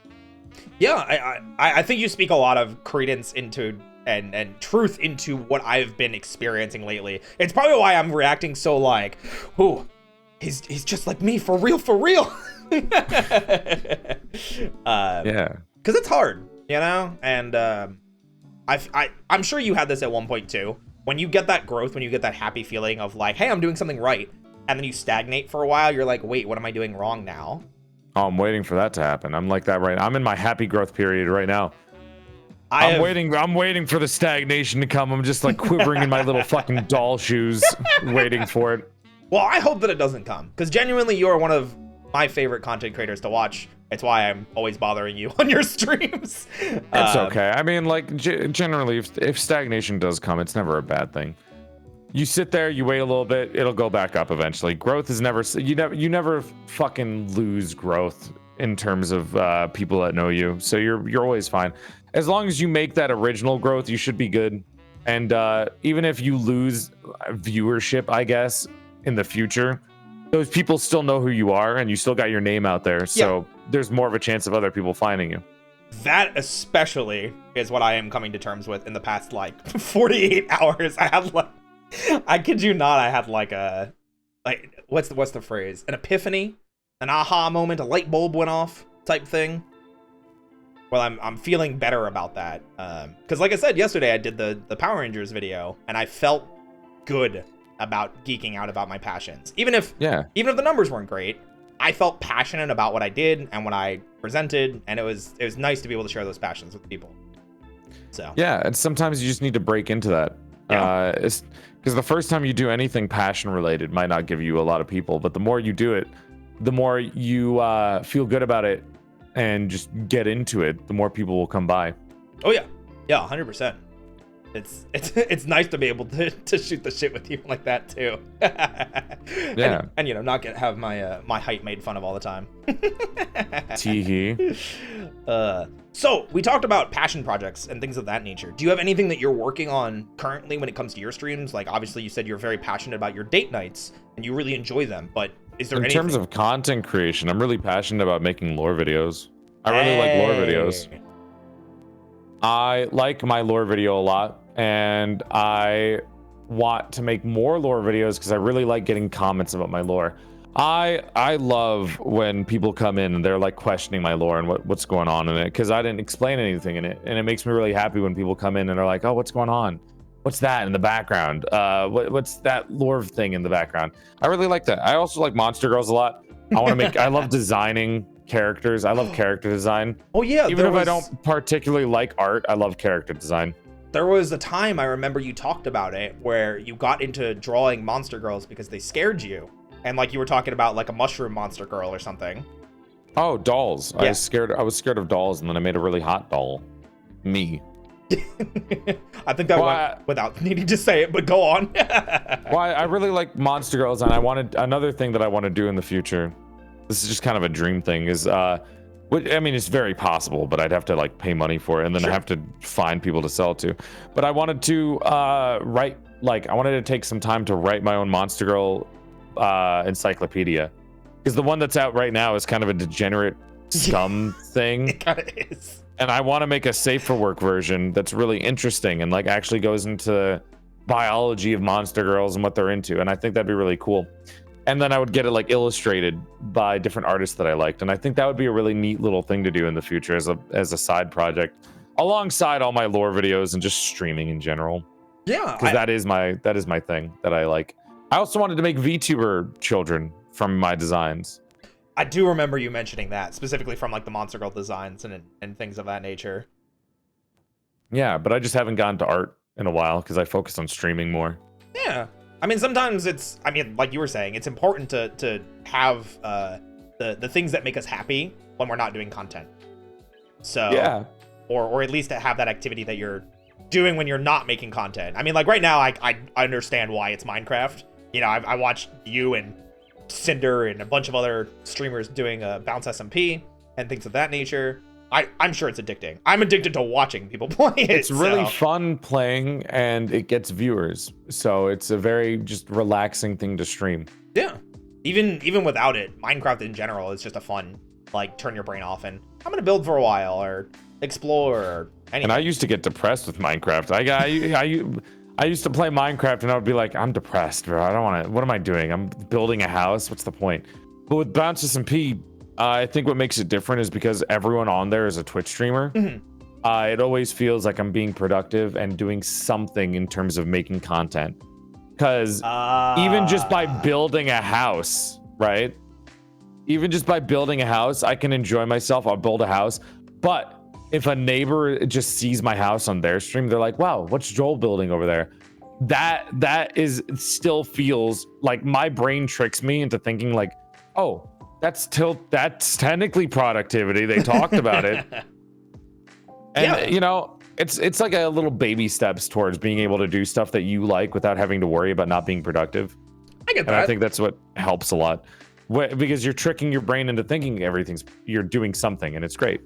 Yeah, I think you speak a lot of credence into and truth into what I've been experiencing lately. It's probably why I'm reacting so like, ooh, he's just like me for real. Yeah. Because it's hard, you know? And I'm sure you had this at one point too. When you get that growth, when you get that happy feeling of like, hey, I'm doing something right, and then you stagnate for a while, you're like, wait, what am I doing wrong now? Oh, I'm waiting for that to happen. I'm like that right now. I'm in my happy growth period right now. I'm waiting for the stagnation to come. I'm just like quivering in my little fucking doll shoes, waiting for it. Well, I hope that it doesn't come, because genuinely you are one of my favorite content creators to watch. It's why I'm always bothering you on your streams. It's okay. I mean, like, generally, if stagnation does come, it's never a bad thing. You sit there, you wait a little bit, it'll go back up eventually. Growth is never, you never fucking lose growth in terms of people that know you. So you're always fine. As long as you make that original growth, you should be good. And even if you lose viewership, I guess, in the future, those people still know who you are and you still got your name out there. So there's more of a chance of other people finding you. That especially is what I am coming to terms with in the past, like, 48 hours. I had, like, I kid you not, I had, like, a, like, what's the phrase? An epiphany? An aha moment? A light bulb went off type thing? Well, I'm feeling better about that. Because like I said, yesterday I did the Power Rangers video, and I felt good about geeking out about my passions. Even if the numbers weren't great, I felt passionate about what I did and what I presented, and it was nice to be able to share those passions with people. So yeah, and sometimes you just need to break into that. It's because the first time you do anything passion related might not give you a lot of people, but the more you do it, the more you feel good about it and just get into it, the more people will come by. Oh yeah, 100%. It's nice to be able to shoot the shit with you like that too. Yeah, and you know, not have my my height made fun of all the time. Teehee. So we talked about passion projects and things of that nature. Do you have anything that you're working on currently when it comes to your streams? Like, obviously you said you're very passionate about your date nights and you really enjoy them, but is there anything? In terms of content creation, I'm really passionate about making lore videos. I really like lore videos. I like my lore video a lot, and I want to make more lore videos because I really like getting comments about my lore. I love when people come in and they're like questioning my lore and what's going on in it, because I didn't explain anything in it, and it makes me really happy when people come in and are like, oh, what's going on? What's that in the background? What's that lore thing in the background? I really like that. I also like Monster Girls a lot. I love designing characters. I love character design. Oh yeah, even if I don't particularly like art, I love character design. There was a time I remember you talked about it where you got into drawing monster girls because they scared you, and like you were talking about like a mushroom monster girl or something. Oh, dolls. Yeah. I was scared of dolls, and then I made a really hot doll. Me. I think that went without needing to say it, but go on. Well, I really like monster girls, and I wanted another thing that I want to do in the future. This is just kind of a dream thing. I mean, it's very possible, but I'd have to like pay money for it, and then I have to find people to sell it to. But I wanted to I wanted to take some time to write my own Monster Girl encyclopedia, because the one that's out right now is kind of a degenerate scum thing. It kind of is. And I want to make a safe for work version that's really interesting and like actually goes into biology of monster girls and what they're into, and I think that'd be really cool. And then I would get it like illustrated by different artists that I liked, and I think that would be a really neat little thing to do in the future as a side project, alongside all my lore videos and just streaming in general. Yeah, because that is my thing that I like. I also wanted to make VTuber children from my designs. I do remember you mentioning that, specifically from like the Monster Girl designs and things of that nature. Yeah, but I just haven't gotten to art in a while because I focused on streaming more. Yeah. I mean, sometimes like you were saying, it's important to have the things that make us happy when we're not doing content. So Yeah. or at least to have that activity that you're doing when you're not making content. I mean, like right now, I understand why it's Minecraft. You know, I watched you and Cinder and a bunch of other streamers doing Bounce SMP and things of that nature. I'm sure it's addicting. I'm addicted to watching people play it. It's really so. fun playing, and it gets viewers. So it's a very just relaxing thing to stream. Yeah. Even without it, Minecraft in general is just a fun, like, turn your brain off and I'm gonna build for a while or explore or anything. And I used to get depressed with Minecraft. I used to play Minecraft and I would be like, I'm depressed, bro. I don't want to. What am I doing? I'm building a house. What's the point? But with Bounce SMP, I think what makes it different is because everyone on there is a Twitch streamer. It always feels like I'm being productive and doing something in terms of making content. Because even just by building a house, right? Even just by building a house, I can enjoy myself. I'll build a house. But if a neighbor just sees my house on their stream, they're like, wow, what's Joel building over there? That is still feels like my brain tricks me into thinking like, oh, that's technically productivity. They talked about it. And you know, it's like a little baby steps towards being able to do stuff that you like without having to worry about not being productive. I get that. And I think that's what helps a lot. Because you're tricking your brain into thinking you're doing something, and it's great.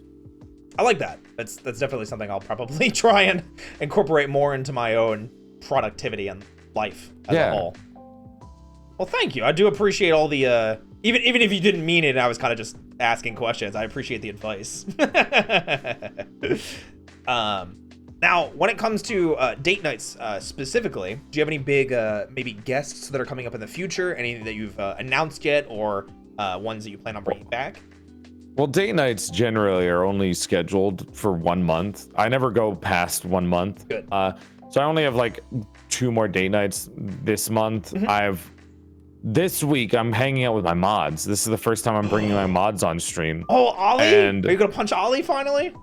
I like that. That's definitely something I'll probably try and incorporate more into my own productivity and life as a whole. Well, thank you. I do appreciate all the even if you didn't mean it and I was kind of just asking questions, I appreciate the advice. Now, when it comes to date nights specifically, do you have any big maybe guests that are coming up in the future? Anything that you've announced yet, or ones that you plan on bringing back? Well, date nights generally are only scheduled for 1 month. I never go past 1 month. Good. So I only have like 2 more date nights this month. This week I'm hanging out with my mods. This is the first time I'm bringing my mods on stream. Oh, Ollie? And are you gonna punch Ollie finally?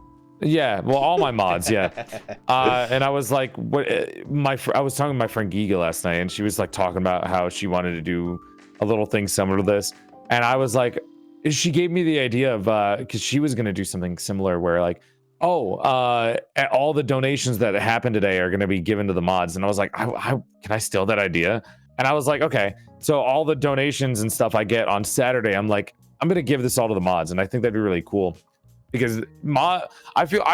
yeah, well, all my mods, yeah. And I was like, I was talking to my friend Giga last night, and she was like talking about how she wanted to do a little thing similar to this, and I was like, she gave me the idea of because she was gonna do something similar where like, all the donations that happened today are gonna be given to the mods, and I was like, can I steal that idea? And I was like, okay, so all the donations and stuff I get on Saturday, I'm like, I'm gonna give this all to the mods, and I think that'd be really cool. Because I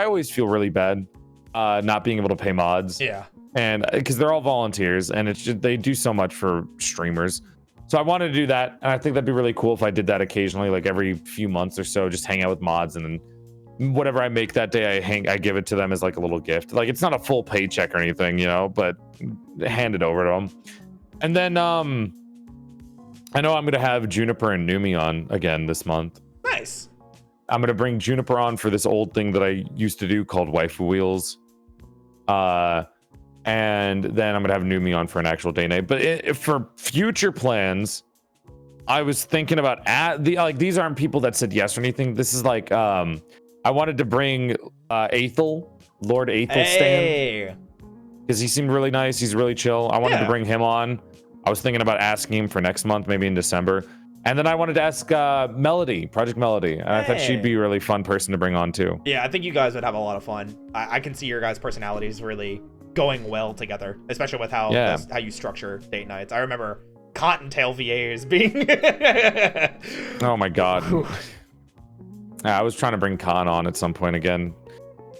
always feel really bad not being able to pay mods. Yeah. And because they're all volunteers and it's just, they do so much for streamers. So I wanted to do that, and I think that'd be really cool if I did that occasionally, like every few months or so, just hang out with mods, and then whatever I make that day, I give it to them as like a little gift. Like it's not a full paycheck or anything, you know, but hand it over to them. And then I know I'm gonna have Juniper and Numi on again this month. Nice. I'm gonna bring Juniper on for this old thing that I used to do called Waifu Wheels, and then I'm gonna have Numi on for an actual day night. But for future plans, I was thinking about these aren't people that said yes or anything. This is like I wanted to bring Aethel, Lord Aethelstan, because he seemed really nice. He's really chill. I wanted to bring him on. I was thinking about asking him for next month, maybe in December. And then I wanted to ask Melody, Project Melody. And I thought she'd be a really fun person to bring on too. Yeah, I think you guys would have a lot of fun. I can see your guys' personalities really going well together, especially with how you structure date nights. I remember Cottontail VAs being... Oh my god. I was trying to bring Khan on at some point again.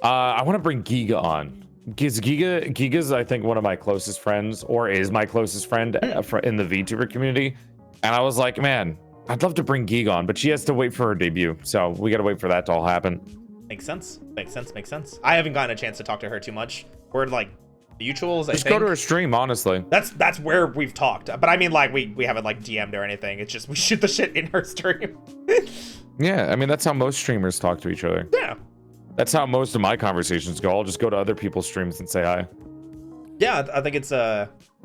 I want to bring Giga on. Because Giga's, I think, one of my closest friends, or is my closest friend in the VTuber community. And I was like, man, I'd love to bring Giga on, but she has to wait for her debut. So we got to wait for that to all happen. Makes sense. Makes sense. Makes sense. I haven't gotten a chance to talk to her too much. We're like mutuals, I think. Just go to her stream, honestly. That's where we've talked. But I mean, like, we haven't like DM'd or anything. It's just we shoot the shit in her stream. Yeah, I mean, that's how most streamers talk to each other. Yeah. That's how most of my conversations go. I'll just go to other people's streams and say hi. Yeah, I think it's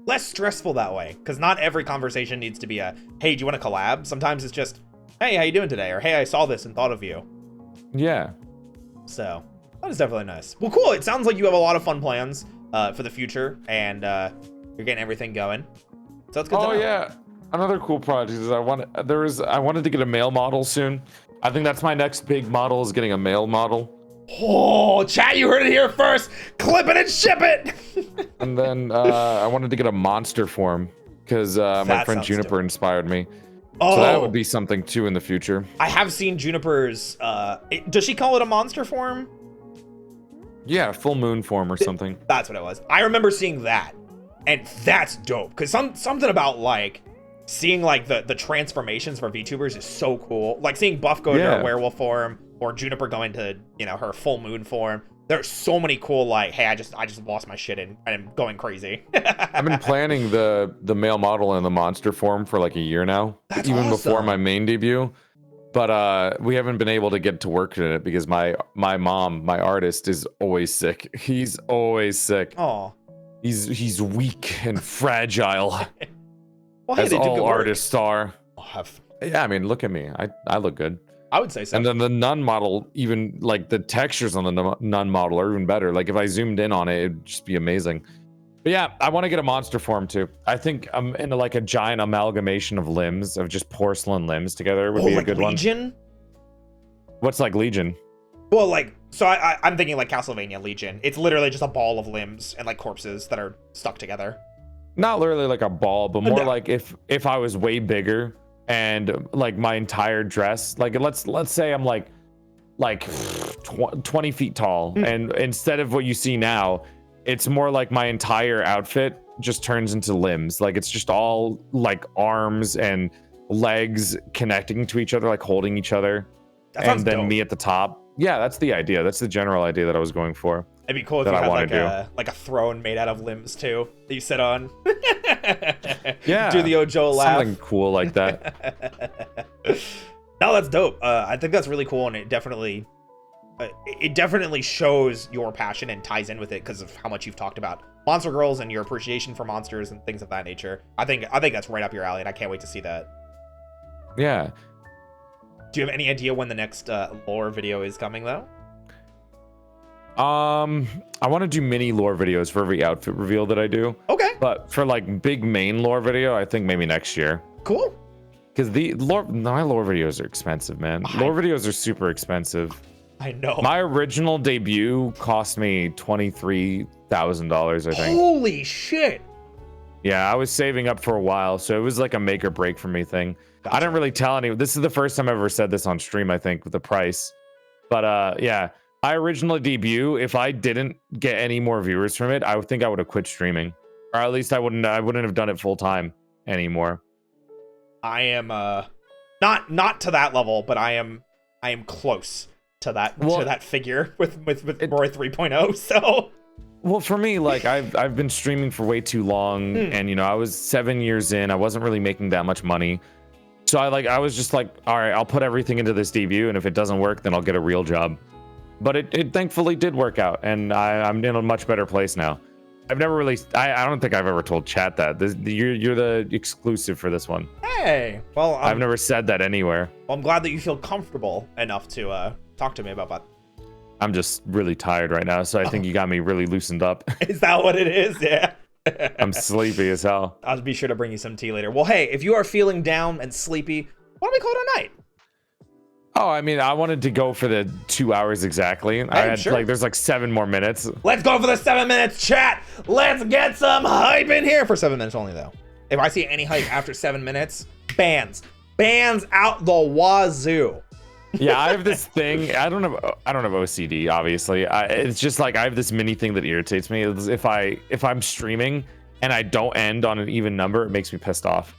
less stressful that way, because not every conversation needs to be a, hey, do you want to collab? Sometimes it's just, hey, how you doing today? Or, hey, I saw this and thought of you. Yeah. So that is definitely nice. Well, cool. It sounds like you have a lot of fun plans for the future, and you're getting everything going. So that's good to know. Yeah. Another cool project is I wanted to get a male model soon. I think that's my next big model, is getting a male model. Oh, chat, you heard it here first. Clip it and ship it. And then I wanted to get a monster form because my friend Juniper dope. inspired me. Oh, So that would be something too in the future. I have seen Juniper's. Does she call it a monster form? Yeah, full moon form or something. That's what it was. I remember seeing that, and that's dope. Because something about like seeing like the transformations for VTubers is so cool. Like seeing Buff go to a werewolf form, or Juniper going to her full moon form. There's so many cool like, hey, I just lost my shit and I'm going crazy. I've been planning the male model in the monster form for like a year now, even before my main debut. But we haven't been able to get to work in it because my mom, my artist, is always sick. He's always sick. Oh, he's weak and fragile. Well, hey, as all artists are. Yeah, I mean, look at me. I look good. I would say so. And then the nun model, even like the textures on the nun model are even better. Like if I zoomed in on it, it'd just be amazing. But yeah, I want to get a monster form too. I think I'm into like a giant amalgamation of limbs, of just porcelain limbs together would be a good Legion? One. What's like Legion? Well, like, so I'm thinking like Castlevania Legion. It's literally just a ball of limbs and like corpses that are stuck together. Not literally like a ball, but more like if I was way bigger and like my entire dress, like let's say I'm like 20 feet tall, and instead of what you see now, it's more like my entire outfit just turns into limbs. Like it's just all like arms and legs connecting to each other, like holding each other, and then dope. Me at the top. Yeah, that's the idea. That's the general idea that I was going for. It'd be cool if you had like a throne made out of limbs too that you sit on. Yeah, do the Ojo laugh. Something cool like that. No, that's dope. I think that's really cool, and it definitely shows your passion and ties in with it because of how much you've talked about monster girls and your appreciation for monsters and things of that nature. I think that's right up your alley, and I can't wait to see that. Yeah. Do you have any idea when the next lore video is coming though? I want to do mini lore videos for every outfit reveal that I do. Okay. But for like big main lore video, I think maybe next year. Cool. Because my lore videos are expensive, man. Lore videos are super expensive. I know. My original debut cost me $23,000, I think. Holy shit. Yeah, I was saving up for a while, so it was like a make or break for me thing. Gotcha. I didn't really tell anyone. This is the first time I've ever said this on stream, I think, with the price. But yeah, my original debut, if I didn't get any more viewers from it, I would think I would have quit streaming. Or at least I wouldn't have done it full time anymore. I am not to that level, but I am close to that figure with Roy 3.0. So well, for me, like I've been streaming for way too long, and I was 7 years in. I wasn't really making that much money, so I was just like, all right, I'll put everything into this debut, and if it doesn't work, then I'll get a real job. But it thankfully did work out, and I'm in a much better place now. I've never really, I don't think I've ever told chat that. You're the exclusive for this one. Hey, well, I've never said that anywhere. Well, I'm glad that you feel comfortable enough to talk to me about that. I'm just really tired right now, so I think you got me really loosened up. Is that what it is? Yeah. I'm sleepy as hell. I'll be sure to bring you some tea later. Well, hey, if you are feeling down and sleepy, why don't we call it a night? Oh, I mean, I wanted to go for the 2 hours exactly. I had there's like 7 more minutes. Let's go for the 7 minutes, chat. Let's get some hype in here for 7 minutes only, though. If I see any hype after 7 minutes, bans out the wazoo. Yeah, I have this thing. I don't have OCD, obviously. It's just like I have this mini thing that irritates me. If I'm streaming and I don't end on an even number, it makes me pissed off.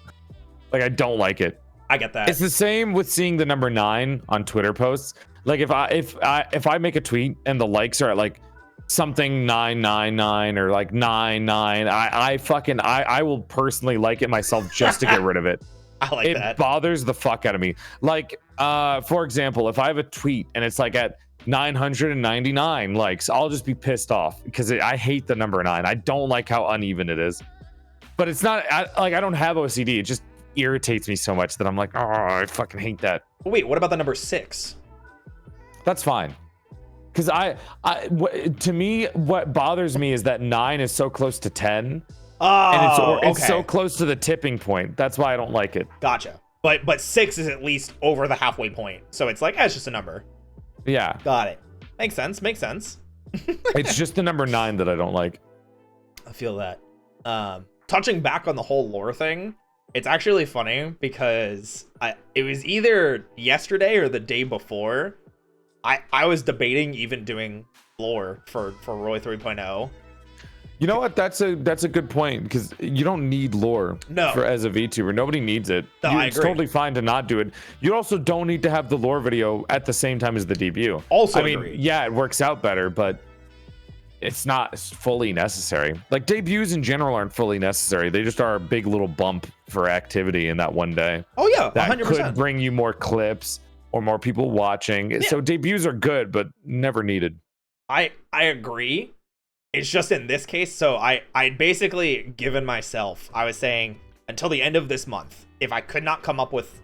Like I don't like it. I get that. It's the same with seeing the number 9 on Twitter posts. Like if I make a tweet and the likes are at like something 999 or like 99, I will personally like it myself just to get rid of it. I like that. It bothers the fuck out of me. Like for example, if I have a tweet and it's like at 999 likes, I'll just be pissed off because I hate the number 9. I don't like how uneven it is. But it's not I don't have OCD. It just irritates me so much that I'm like, oh, I fucking hate that. Wait, what about the number 6? That's fine. Because to me, what bothers me is that 9 is so close to 10. Oh, and it's so close to the tipping point. That's why I don't like it. Gotcha. But 6 is at least over the halfway point. So it's like, it's just a number. Yeah. Got it. Makes sense. Makes sense. It's just the number 9 that I don't like. I feel that. Touching back on the whole lore thing, it's actually funny because it was either yesterday or the day before. I was debating even doing lore for Roy 3.0. You know what? That's a good point, because you don't need lore as a VTuber. Nobody needs it. No, I It's agree. totally fine to not do it. You also don't need to have the lore video at the same time as the debut. Also, I mean, yeah, it works out better, but it's not fully necessary. Like, debuts in general aren't fully necessary. They just are a big little bump for activity in that one day. Oh yeah, that 100%. could bring you more clips or more people watching. Yeah. So debuts are good, but never needed. I agree. It's just in this case, so I basically given myself, I was saying until the end of this month, if I could not come up with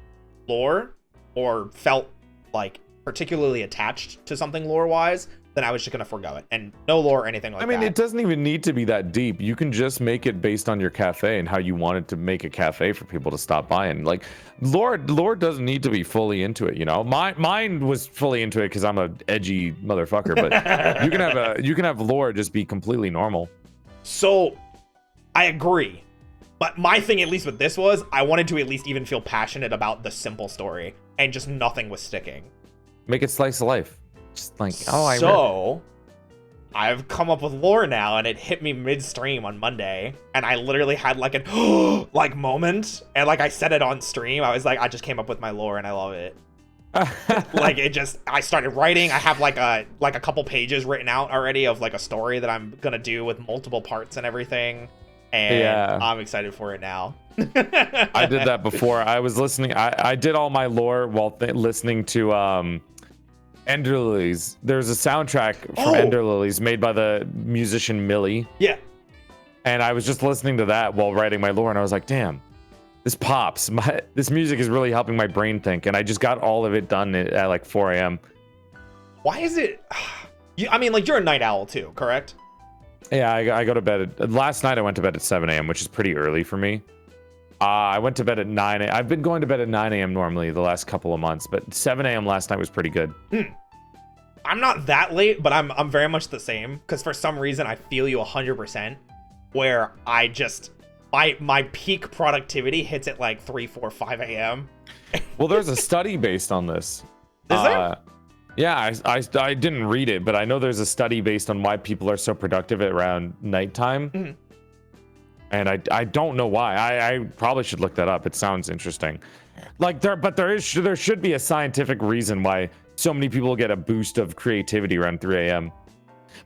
lore or felt like particularly attached to something lore wise, then I was just gonna forgo it, and no lore or anything like that. I mean, it doesn't even need to be that deep. You can just make it based on your cafe and how you wanted to make a cafe for people to stop by. And like, lore doesn't need to be fully into it. You know, mine was fully into it because I'm a edgy motherfucker. But you can have lore just be completely normal. So I agree, but my thing, at least with this, was I wanted to at least even feel passionate about the simple story, and just nothing was sticking. Make it slice of life. Just like, I've come up with lore now, and it hit me midstream on Monday, and I literally had like an like moment, and like I said it on stream, I was like, I just came up with my lore and I love it. Like, it just, I started writing. I have like a couple pages written out already of like a story that I'm gonna do with multiple parts and everything, and I'm excited for it now. I did that before. I was listening. I did all my lore while listening to Ender Lilies. There's a soundtrack from Ender Lilies made by the musician Millie. Yeah. And I was just listening to that while writing my lore, and I was like, damn, this pops. This music is really helping my brain think. And I just got all of it done at like 4 a.m. Why is it? I mean, like, you're a night owl too, correct? Yeah, I go to bed. Last night I went to bed at 7 a.m., which is pretty early for me. I went to bed at 9 a.m. I've been going to bed at 9 a.m. normally the last couple of months, but 7 a.m. last night was pretty good. I'm not that late, but I'm very much the same, because for some reason I feel you 100%, where I just, my peak productivity hits at like 3, 4, 5 a.m. Well, there's a study based on this. Is there? Yeah, I didn't read it, but I know there's a study based on why people are so productive at around nighttime. And I don't know why. I probably should look that up. It sounds interesting. Like, there should be a scientific reason why so many people get a boost of creativity around 3 a.m.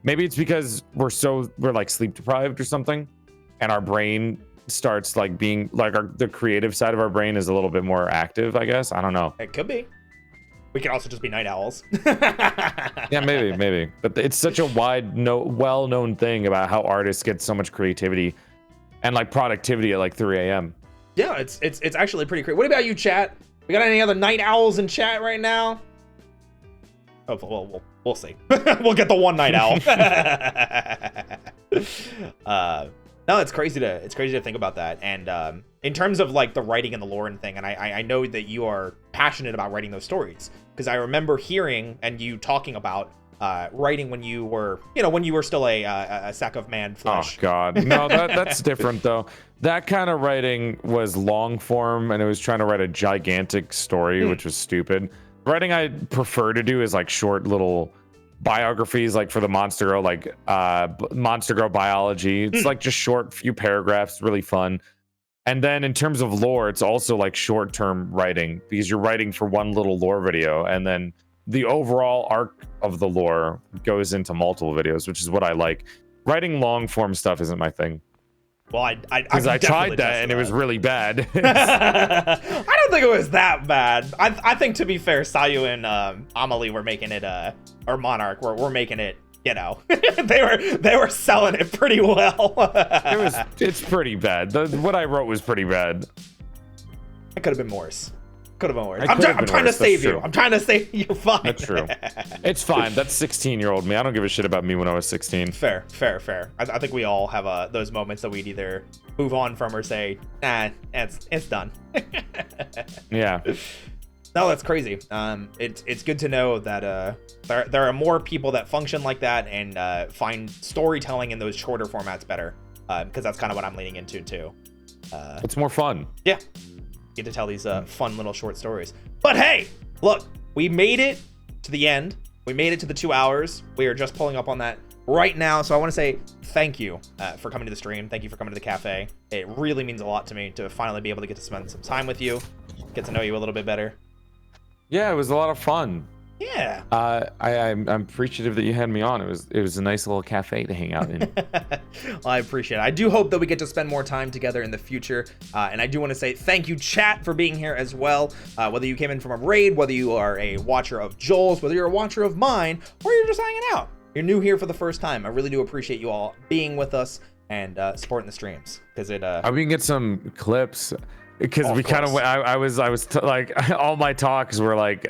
Maybe it's because we're like sleep deprived or something, and our brain starts like being like the creative side of our brain is a little bit more active, I guess. I don't know. It could be. We could also just be night owls. Yeah, maybe. But it's such a well-known thing about how artists get so much creativity and like productivity at like 3 a.m. Yeah, it's actually pretty great. What about you, chat? We got any other night owls in chat right now? Oh, well, we'll see. We'll get the one night owl. No, it's crazy to think about that. And in terms of like the writing and the lore and thing, and I know that you are passionate about writing those stories, because I remember hearing and you talking about writing when you were still a sack of man flesh. Oh God, no, that's different though. That kind of writing was long form, and it was trying to write a gigantic story, which was stupid. Writing I prefer to do is like short little biographies, like for the Monster Girl, like Monster Girl biology. It's like just short few paragraphs, really fun. And then in terms of lore, it's also like short-term writing, because you're writing for one little lore video, and then the overall arc of the lore goes into multiple videos, which is what I like. Writing long-form stuff isn't my thing. Well, I tried that and it was really bad. I don't think it was that bad. I think, to be fair, Sayu and Amelie were making it, or Monarch were making it. You know, they were selling it pretty well. It's pretty bad. What I wrote was pretty bad. It could have been worse. Could have been worse. It I'm could have trying been to worse, save that's you. true. I'm trying to save you. You're fine. That's true. It's fine. That's 16-year-old me. I don't give a shit about me when I was 16. Fair. I think we all have those moments that we'd either move on from or say, nah, it's done. Yeah. No, that's crazy. It's good to know that there are more people that function like that and find storytelling in those shorter formats better, because that's kind of what I'm leaning into too. It's more fun. Yeah, get to tell these fun little short stories. But hey, look, we made it to the end. We made it to the 2 hours. We are just pulling up on that right now. So I want to say thank you for coming to the stream. Thank you for coming to the cafe. It really means a lot to me to finally be able to get to spend some time with you, get to know you a little bit better. Yeah, it was a lot of fun. Yeah. I'm appreciative that you had me on. It was a nice little cafe to hang out in. Well, I appreciate it. I do hope that we get to spend more time together in the future. And I do want to say thank you, chat, for being here as well. Whether you came in from a raid, whether you are a watcher of Joel's, whether you're a watcher of mine, or you're just hanging out. You're new here for the first time. I really do appreciate you all being with us and supporting the streams, because it. We can get some clips. Because we kind of, like, all my talks were like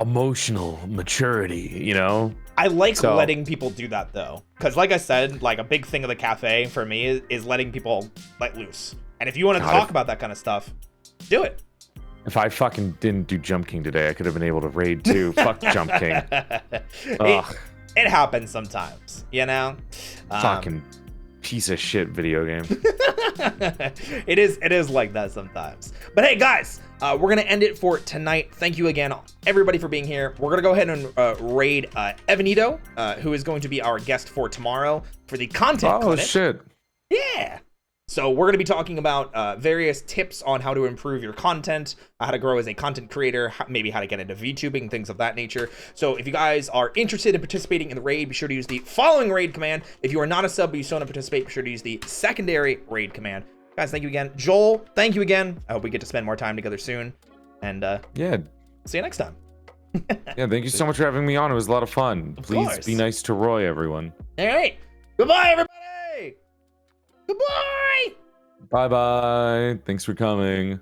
emotional maturity, you know? I like letting people do that though, because like I said, like a big thing of the cafe for me is letting people let loose. And if you want to talk about that kind of stuff, do it. If I fucking didn't do Jump King today, I could have been able to raid too. Fuck Jump King. It happens sometimes, you know? Fucking piece of shit video game. It is like that sometimes. But hey guys, we're gonna end it for tonight. Thank you again everybody for being here. We're gonna go ahead and raid Evanito, who is going to be our guest for tomorrow for the content clinic. Shit. Yeah. So we're going to be talking about various tips on how to improve your content, how to grow as a content creator, maybe how to get into VTubing, things of that nature. So if you guys are interested in participating in the raid, be sure to use the following raid command. If you are not a sub but you still want to participate, be sure to use the secondary raid command. Guys, thank you again. Joel, thank you again. I hope we get to spend more time together soon. And yeah, see you next time. Yeah, thank you so much for having me on. It was a lot of fun. Please be nice to Roy, everyone. All right. Goodbye, everybody. Goodbye. Bye-bye. Thanks for coming.